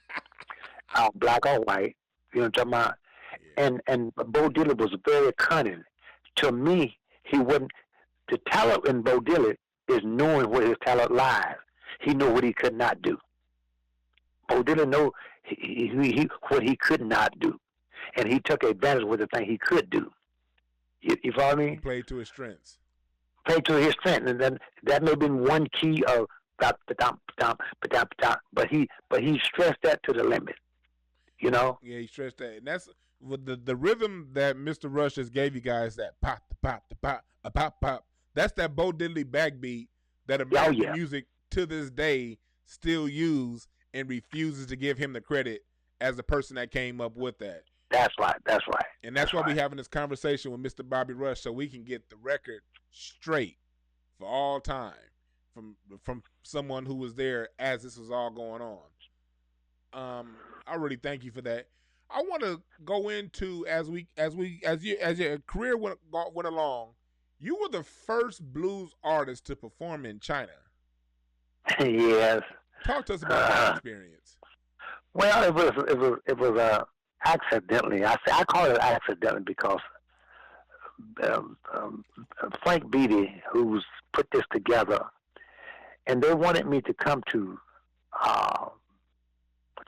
Speaker 2: black or white. You know what I'm talking about? Yeah. And Bo Diddley was very cunning. To me, he wasn't. The talent in Bo Diddley is knowing where his talent lies. He knew what he could not do. Bo Diddley knew what he could not do, and he took advantage of the thing he could do. You follow me?
Speaker 1: He played to his strengths.
Speaker 2: Played to his strength, and then that may have been one key of but he stressed that to the limit. You know?
Speaker 1: Yeah, he stressed that, and that's with the rhythm that Mr. Rush just gave you guys. That pop, the pop, the pop, a pop, pop. That's that Bo Diddley backbeat that American music to this day still use and refuses to give him the credit as the person that came up with that.
Speaker 2: That's right.
Speaker 1: And that's why we're having this conversation with Mr. Bobby Rush, so we can get the record straight for all time from someone who was there as this was all going on. I really thank you for that. I want to go into as your career went along. You were the first blues artist to perform in China.
Speaker 2: Yes.
Speaker 1: Talk to us about that experience.
Speaker 2: Well, it was accidentally. I call it accidentally because Frank Beatty, who's put this together, and they wanted me to come to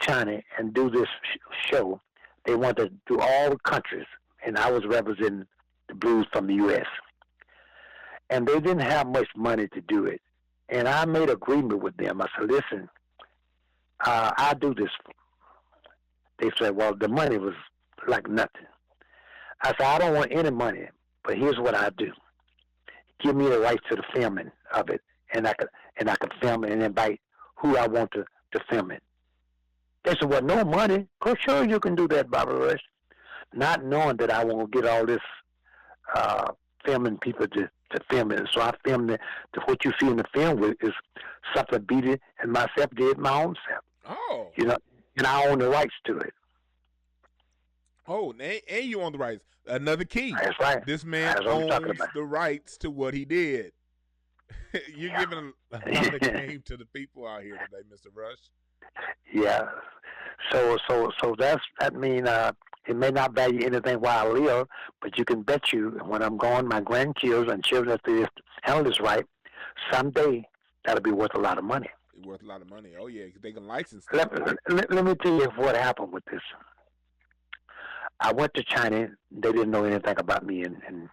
Speaker 2: China and do this show. They wanted to do all the countries, and I was representing the blues from the U.S. And they didn't have much money to do it. And I made agreement with them. I said, listen, I'll do this. They said, well, the money was like nothing. I said, I don't want any money, but here's what I do. Give me the rights to the filming of it, and I could film it and invite who I want to film it. They said, well, no money. Oh, sure, you can do that, Bobby Rush. Not knowing that I won't get all this filming people to film it. And so I filmed it. What you see in the film is something Beatty and myself did my own self.
Speaker 1: Oh.
Speaker 2: You know, and I own the rights to it.
Speaker 1: Oh, and you own the rights. Another key.
Speaker 2: That's right.
Speaker 1: This man owns the rights to what he did. You're giving a lot of game to the people out here today, Mr. Rush.
Speaker 2: Yeah. So that means it may not value anything while I live, but you can bet you when I'm gone, my grandkids and children, if they handle this right, someday that'll be worth a lot of money.
Speaker 1: It's worth a lot of money. Oh yeah, they can license.
Speaker 2: Let me tell you what happened with this. I went to China. They didn't know anything about me in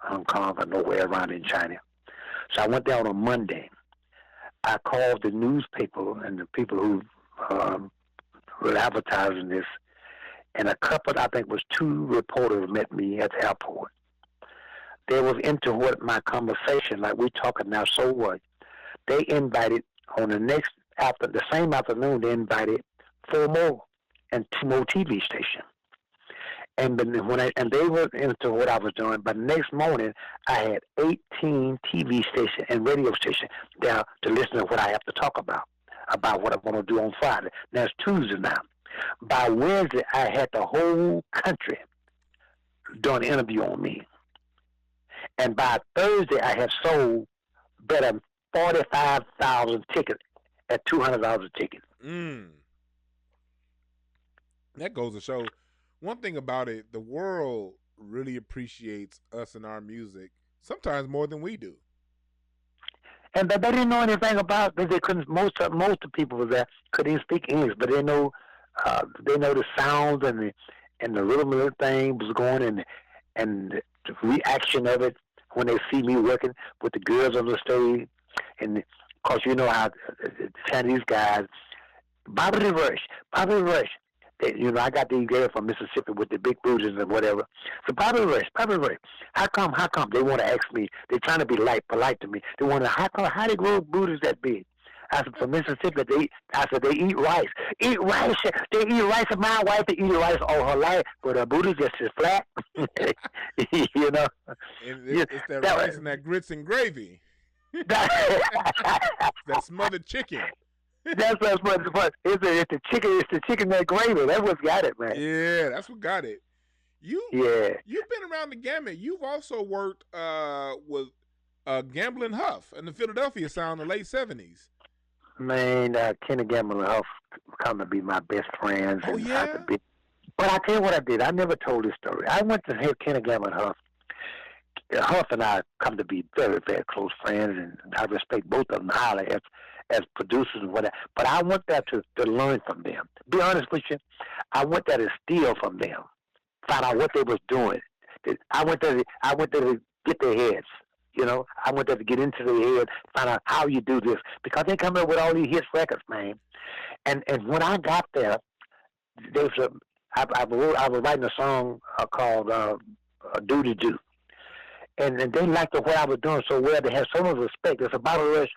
Speaker 2: Hong Kong or nowhere around in China. So I went there on a Monday. I called the newspaper and the people who were advertising this, and a couple, I think it was 2 reporters met me at the airport. They was into what my conversation, like we talking now, so what? They invited on the same afternoon, they invited 4 more and 2 more TV stations. And they were into what I was doing. But next morning, I had 18 TV stations and radio stations there to listen to what I have to talk about what I'm going to do on Friday. Now it's Tuesday now. By Wednesday, I had the whole country doing an interview on me. And by Thursday, I had sold better than 45,000 tickets at $200 a ticket.
Speaker 1: That goes to show one thing about it: the world really appreciates us and our music sometimes more than we do.
Speaker 2: And they didn't know anything about it. They couldn't. Most of the people was there couldn't even speak English, but they know the sounds and the rhythm of the thing was going and the reaction of it when they see me working with the girls on the stage. And of course, you know how Chinese guys, Bobby Rush. I got these girls from Mississippi with the big booties and whatever. So Bobby Rush, how come? They want to ask me. They're trying to be polite to me. They want to, how they grow booties that big? I said, from Mississippi, they eat rice. Eat rice. They eat rice. And my wife eat rice all her life, but her booty just is flat. You know.
Speaker 1: And it's that rice and that grits and gravy. That smothered chicken.
Speaker 2: That's what it's the chicken. It's the chicken that gravy. That's what's got it, man.
Speaker 1: Yeah, that's what got it. You've been around the gamut. You've also worked with Gamble and Huff in the Philadelphia sound in the late 70s.
Speaker 2: Man, Kenny Gamble and Huff come to be my best friends.
Speaker 1: Oh, yeah?
Speaker 2: But I tell you what I did. I never told this story. I went to hear Kenny Gamble and Huff. Huff and I come to be very, very close friends, and I respect both of them highly as producers and whatever. But I went there to learn from them. Be honest with you, I went there to steal from them, find out what they was doing. I went there to get their heads. You know, I went there to get into their head, find out how you do this, because they come up with all these hits records, man. And when I got there, I was writing a song called "Do to Do," and they liked what I was doing so well. They had so much respect. It's about a rush.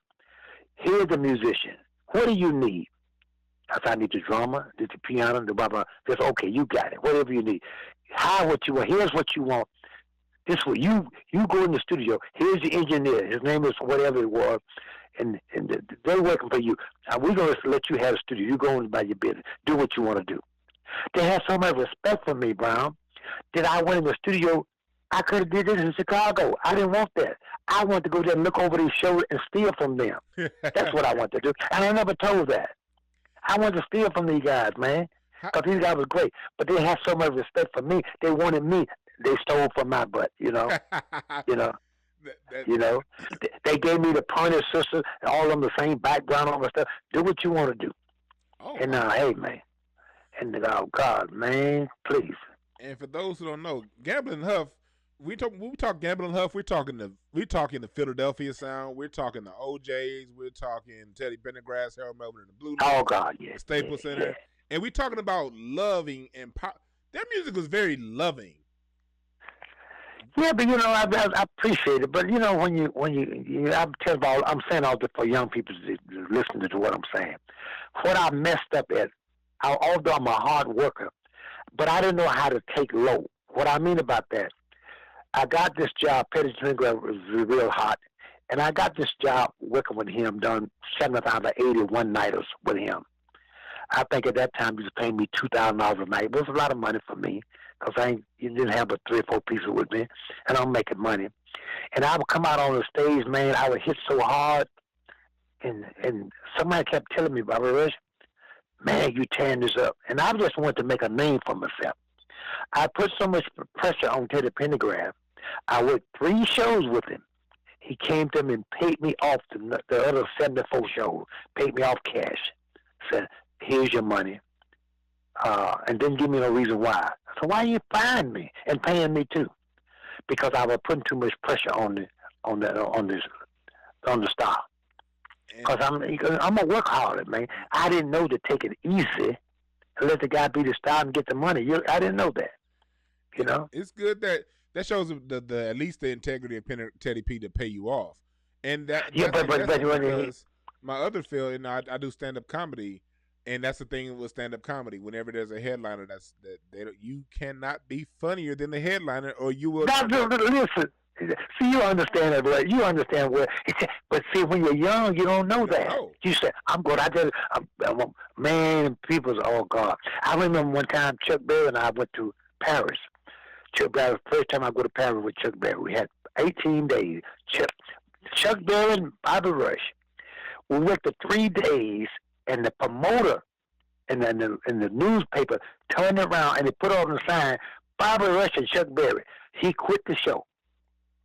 Speaker 2: Here's the musician. What do you need? I said, I need the drummer, the piano, the blah blah. Just okay, you got it. Whatever you need. What you want. Here's what you want. This way, you go in the studio. Here's the engineer. His name is whatever it was, and they're working for you. We're going to let you have the studio. You go in by your business. Do what you want to do. They had so much respect for me, Brown, that I went in the studio. I could have did this in Chicago. I didn't want that. I wanted to go there and look over their shoulder and steal from them. That's what I wanted to do. And I never told that. I wanted to steal from these guys, man, because these guys were great. But they had so much respect for me. They wanted me. They stole from my butt, you know. They gave me the Pointer Sisters and all of them the same background, all the stuff. Do what you want to do.
Speaker 1: Oh,
Speaker 2: and hey, man. And oh God, man, please.
Speaker 1: And for those who don't know, Gamble and Huff, when we talk Gamble and Huff, we're talking the Philadelphia sound. We're talking the OJs. We're talking Teddy Pendergrass, Harold Melvin, and the Blue Notes.
Speaker 2: Oh God, yeah.
Speaker 1: The Staples Center, and we're talking about loving and pop. Their music was very loving.
Speaker 2: Yeah, but I appreciate it. But when you I'm saying all this for young people to listen to what I'm saying. What I messed up at, although I'm a hard worker, but I didn't know how to take low. What I mean about that, I got this job. Petty Pendergrass was real hot, and I got this job working with him, done 75 or 80 one-nighters with him. I think at that time he was paying me $2,000 a night. It was a lot of money for me, because you didn't have but 3 or 4 pieces with me, and I'm making money. And I would come out on the stage, man, I would hit so hard, and somebody kept telling me, Bobby Rush, man, you tearing this up. And I just wanted to make a name for myself. I put so much pressure on Teddy Pendergrass. I worked 3 shows with him. He came to me and paid me off the other 74 shows, paid me off cash, said, here's your money. And didn't give me no reason why. So why you firing me and paying me too? Because I was putting too much pressure on the star. Because I'm a workaholic, man. I didn't know to take it easy and let the guy be the star and get the money. I didn't know that.
Speaker 1: It's good that shows the at least the integrity of Teddy P to pay you off, and that. Yeah, but my other field, and I do stand up comedy. And that's the thing with stand-up comedy. Whenever there's a headliner, you cannot be funnier than the headliner, or you will.
Speaker 2: Listen, see, you understand that, right? You understand where. But see, when you're young, you don't know that.
Speaker 1: No.
Speaker 2: You say, "I'm good." Man, people. Oh God! I remember one time Chuck Berry and I went to Paris. Chuck Berry, first time I go to Paris with Chuck Berry. We had 18 days. Chuck Berry and Bobby Rush. We worked the 3 days, and the promoter and the newspaper turned around and they put on the sign, Bobby Rush and Chuck Berry. He quit the show.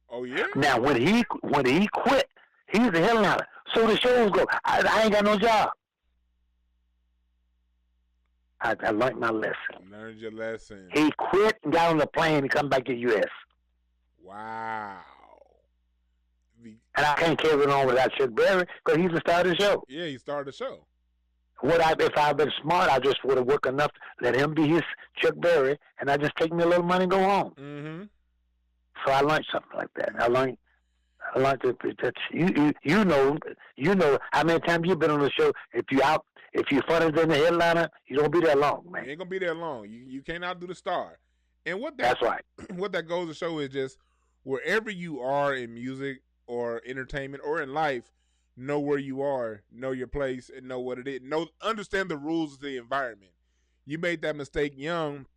Speaker 1: Oh yeah.
Speaker 2: Now when he quit, he's the headliner. So the shows go. I ain't got no job. I learned my lesson.
Speaker 1: Learned your lesson.
Speaker 2: He quit and got on the plane and come back to the U.S.
Speaker 1: Wow.
Speaker 2: And I can't carry it on without Chuck Berry because he's the star of the show.
Speaker 1: Yeah, he started the show.
Speaker 2: If I'd been smart, I just would have worked enough to let him be his Chuck Berry, and I just take me a little money and go home.
Speaker 1: Mm-hmm.
Speaker 2: So I learned something like that. I learned that you know how many times you've been on the show. If you're funnier than the headliner, you don't be there long, man.
Speaker 1: You ain't gonna be there long. You can't outdo the star. And
Speaker 2: that's right.
Speaker 1: What that goes to show is just wherever you are in music or entertainment or in life, know where you are, know your place, and know what it is. Understand the rules of the environment. You made that mistake young,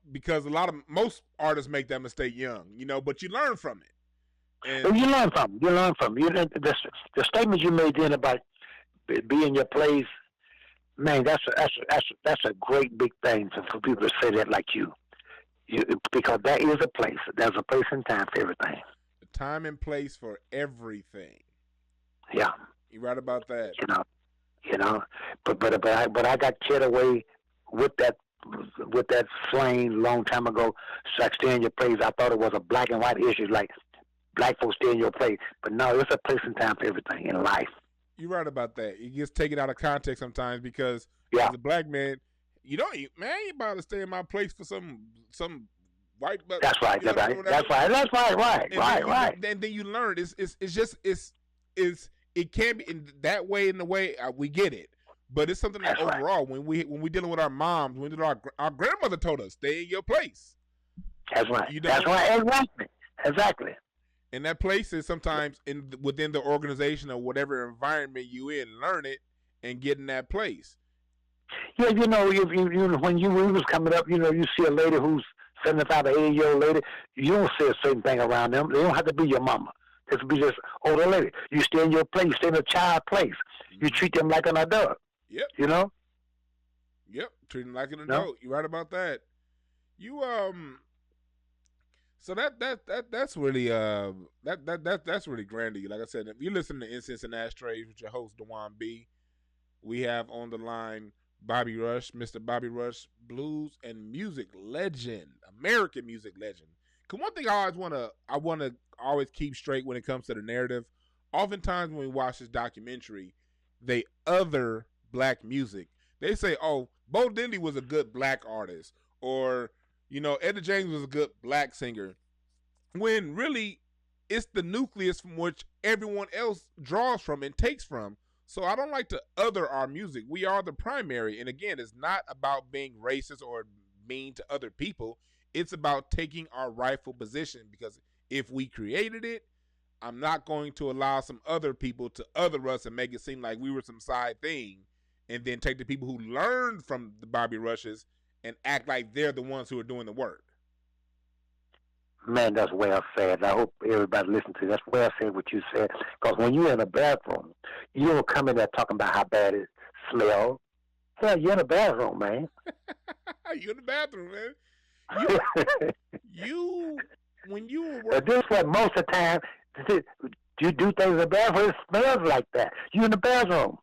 Speaker 1: because most artists make that mistake young, but you learn from it. And
Speaker 2: you learn from it. The statement you made then about being your place, man, that's a great big thing for people to say that like you, because that is a place. There's a place and time for everything.
Speaker 1: A time and place for everything.
Speaker 2: Yeah,
Speaker 1: you're right about that.
Speaker 2: But I got carried away with that slang long time ago. So I stay in your place. I thought it was a black and white issue, like black folks stay in your place. But no, it's a place and time for everything in life.
Speaker 1: You're right about that. You just take it out of context sometimes because as a black man, you about to stay in my place for some white.
Speaker 2: That's right. That's right.
Speaker 1: And then you learn. It can be in that way. In the way we get it, but it's something that overall, when we dealing with our moms, when our grandmother told us, stay in your place.
Speaker 2: That's right. That's right. Exactly.
Speaker 1: And that place is sometimes within the organization or whatever environment you in. Learn it and get in that place.
Speaker 2: Yeah, when you was coming up, you see a lady who's 75 or 80-year-old lady. You don't say a certain thing around them. They don't have to be your mama. It could be just older lady. You stay in your place. Stay in a child place. You treat them like an adult.
Speaker 1: Yep. Yep. Treat them like an adult. No? You're right about that. So that's really that's really grand to you. Like I said, if you listen to IncenseNashtrays with your host Dewan B, we have on the line Bobby Rush, Mr. Bobby Rush, blues and music legend, American music legend. Cause one thing I want to always keep straight when it comes to the narrative. Oftentimes when we watch this documentary, they other black music. They say, "Oh, Bo Diddley was a good black artist," or Etta James was a good black singer. When really, it's the nucleus from which everyone else draws from and takes from. So I don't like to other our music. We are the primary, and again, it's not about being racist or mean to other people. It's about taking our rightful position, because if we created it, I'm not going to allow some other people to other us and make it seem like we were some side thing, and then take the people who learned from the Bobby Rushes and act like they're the ones who are doing the work.
Speaker 2: Man, that's well said. I hope everybody listens to that. That's well said what you said. Because when you're in a bathroom, you don't come in there talking about how bad it smells. Hell, you're in a bathroom, man.
Speaker 1: You're in the bathroom, man. When you were
Speaker 2: working. This what most of the time, you do things in the bathroom, it smells like that. You're in the bathroom.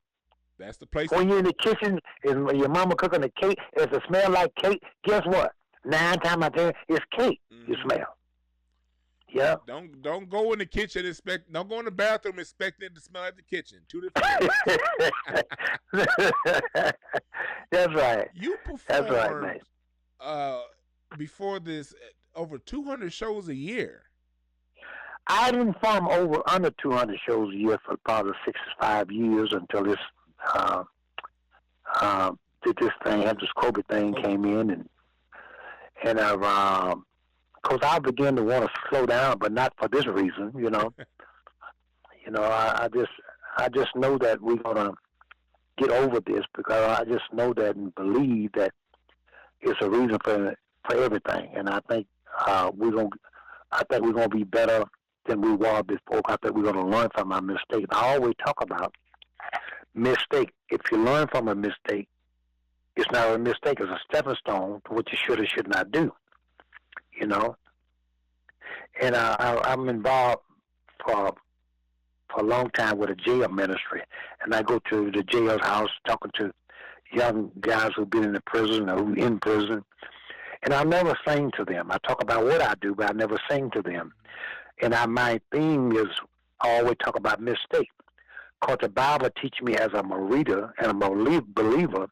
Speaker 1: That's the place.
Speaker 2: When you're in the kitchen and your mama cooking the cake, if it smells like cake, guess what? 9 times out of 10, it's cake you smell. Yeah.
Speaker 1: Don't go in the kitchen don't go in the bathroom expecting it to smell like the kitchen. 2 different things.
Speaker 2: That's right.
Speaker 1: You performed
Speaker 2: That's right, man.
Speaker 1: Before this over 200 shows a year.
Speaker 2: I didn't perform under 200 shows a year for probably 65 years until this did this thing, had this COVID thing came in, and because I began to want to slow down, but not for this reason, I just know that we're gonna get over this, because I just know that and believe that it's a reason for everything, and I think we're gonna be better than we were before. I think we're gonna learn from our mistakes. I always talk about mistake. If you learn from a mistake, it's not a mistake. It's a stepping stone to what you should or should not do. You know. And I'm involved for a long time with a jail ministry, and I go to the jailhouse talking to young guys who've been in the prison or who in prison, and I never sing to them. I talk about what I do, but I never sing to them. And my theme is I always talk about mistake, because the Bible teaches me as I'm a reader and I'm a believer,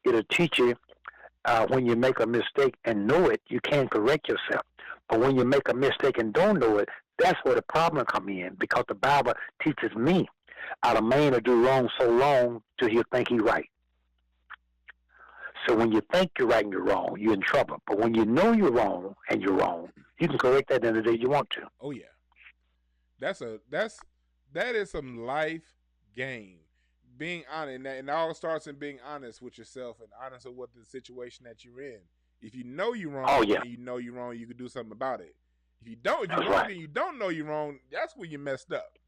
Speaker 2: it'll teach you when you make a mistake and know it, you can correct yourself. But when you make a mistake and don't know it, that's where the problem comes in, because the Bible teaches me how a man will do wrong so long till he'll think he's right. So when you think you're right and you're wrong, you're in trouble. But when you know you're wrong and you're wrong, you can correct that in the day you want to.
Speaker 1: Oh yeah, that is some life game. Being honest, and it all starts in being honest with yourself and honest with what the situation that you're in. If you know you're wrong, and you know you're wrong, you can do something about it. If you don't, and you don't know you're wrong, that's where you messed up.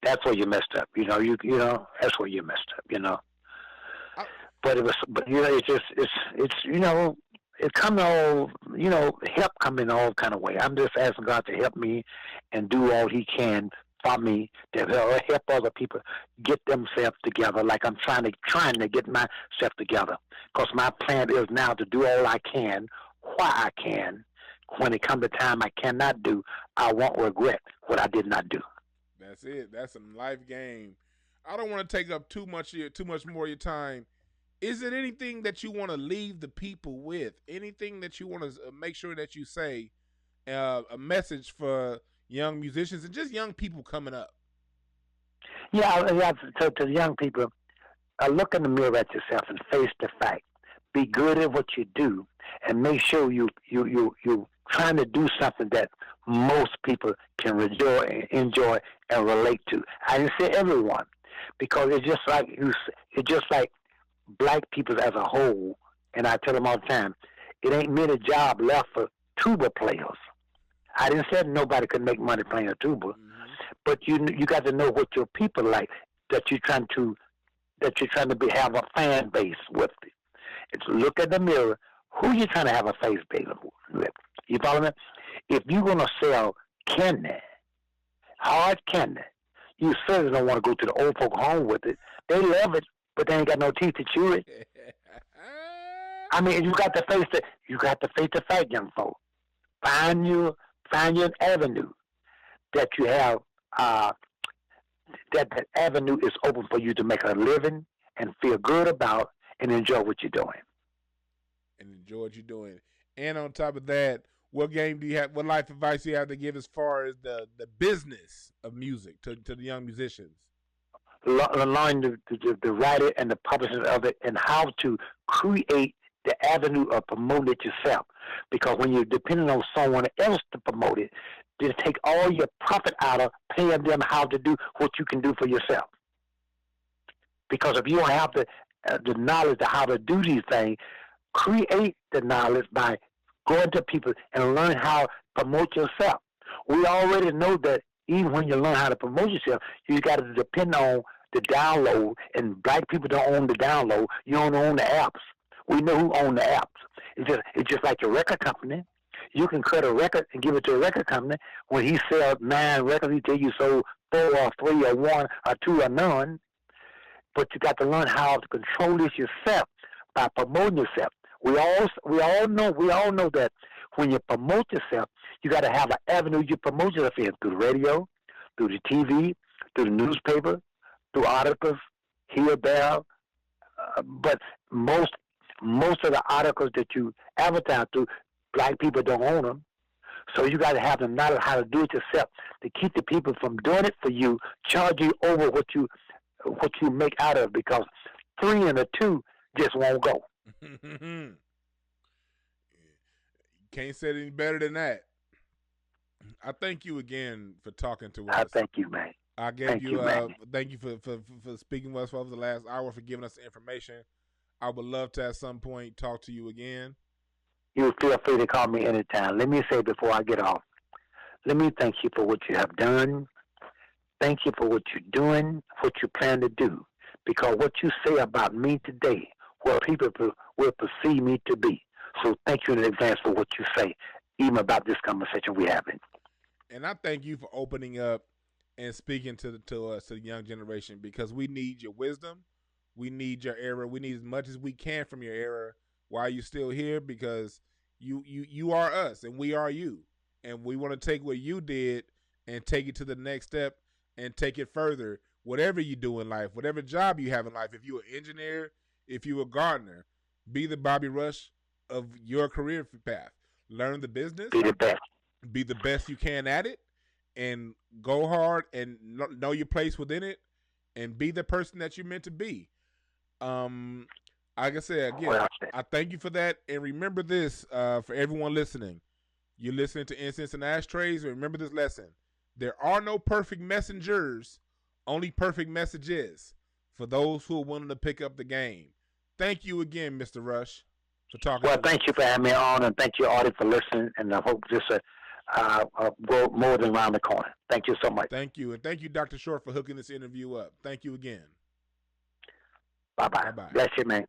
Speaker 2: That's where you messed up. You know, that's where you messed up. You know. But it come all, help come in all kind of way. I'm just asking God to help me and do all He can for me to help other people get themselves together, like I'm trying to get myself together. Because my plan is now to do all I can, while I can. When it comes to time I cannot do, I won't regret what I did not do.
Speaker 1: That's it. That's a life game. I don't want to take up too much more of your time. Is it anything that you want to leave the people with? Anything that you want to make sure that you say, a message for young musicians and just young people coming up?
Speaker 2: Yeah, to the young people, look in the mirror at yourself and face the fact. Be good at what you do, and make sure you trying to do something that most people can enjoy and relate to. I didn't say everyone, because it's just like black people as a whole, and I tell them all the time, it ain't many jobs left for tuba players. I didn't say nobody could make money playing a tuba, but you got to know what your people like, that you're trying to have a fan base with. It's look at the mirror. Who you trying to have a face base with? You follow me? If you're gonna sell candy, hard candy, you certainly don't want to go to the old folk home with it. They love it, but they ain't got no teeth to chew it. I mean, you got to face the fact, young folk. Find you an avenue that you have. That avenue is open for you to make a living and feel good about and enjoy what you're doing.
Speaker 1: And on top of that, what life advice do you have to give as far as the business of music to the young musicians?
Speaker 2: Learn the writer and the publishing of it, and how to create the avenue of promoting it yourself. Because when you're depending on someone else to promote it, then take all your profit out of paying them how to do what you can do for yourself. Because if you don't have the knowledge of how to do these things, create the knowledge by going to people and learn how to promote yourself. We already know that even when you learn how to promote yourself, you got to depend on the download, and black people don't own the download. You don't own the apps. We know who owns the apps. It's just like a record company. You can cut a record and give it to a record company. When he sells 9 records, he tell you sold 4 or 3 or 1 or 2 or none. But you got to learn how to control this yourself by promoting yourself. We all know that when you promote yourself, you got to have an avenue you promote yourself in, through the radio, through the TV, through the newspaper, through articles, here, there. But most of the articles that you advertise through, black people don't own them. So you got to have the knowledge how to do it yourself to keep the people from doing it for you, charge you over what you make out of it, because 3 and a 2 just won't go.
Speaker 1: Can't say it any better than that. I thank you again for talking to us.
Speaker 2: I thank you, man.
Speaker 1: Thank you for speaking with us for the last hour, for giving us the information. I would love to at some point talk to you again.
Speaker 2: You feel free to call me anytime. Let me say before I get off, let me thank you for what you have done. Thank you for what you're doing, what you plan to do. because what you say about me today, what people will perceive me to be. So thank you in advance for what you say, even about this conversation we're having.
Speaker 1: And I thank you for opening up and speaking to us, to the young generation, because we need your wisdom. We need your era. We need as much as we can from your era while you're still here, because you are us and we are you. And we want to take what you did and take it to the next step and take it further. Whatever you do in life, whatever job you have in life, if you're an engineer, if you're a gardener, be the Bobby Rush of your career path. Learn the business.
Speaker 2: Be the best. Be
Speaker 1: the best you can at it, and go hard and know your place within it, and be the person that you're meant to be. Like I said, again, I thank you for that. And remember this, for everyone listening. You're listening to Incense and Ashtrays. Remember this lesson. There are no perfect messengers, only perfect messages for those who are willing to pick up the game. Thank you again, Mr. Rush, for talking.
Speaker 2: Well, thank you for having me on, and thank you, audience, for listening. And I hope this go more than around the corner. Thank you so much.
Speaker 1: Thank you. And thank you, Dr. Short, for hooking this interview up. Thank you again.
Speaker 2: Bye-bye.
Speaker 1: Bye-bye.
Speaker 2: Bless you, man.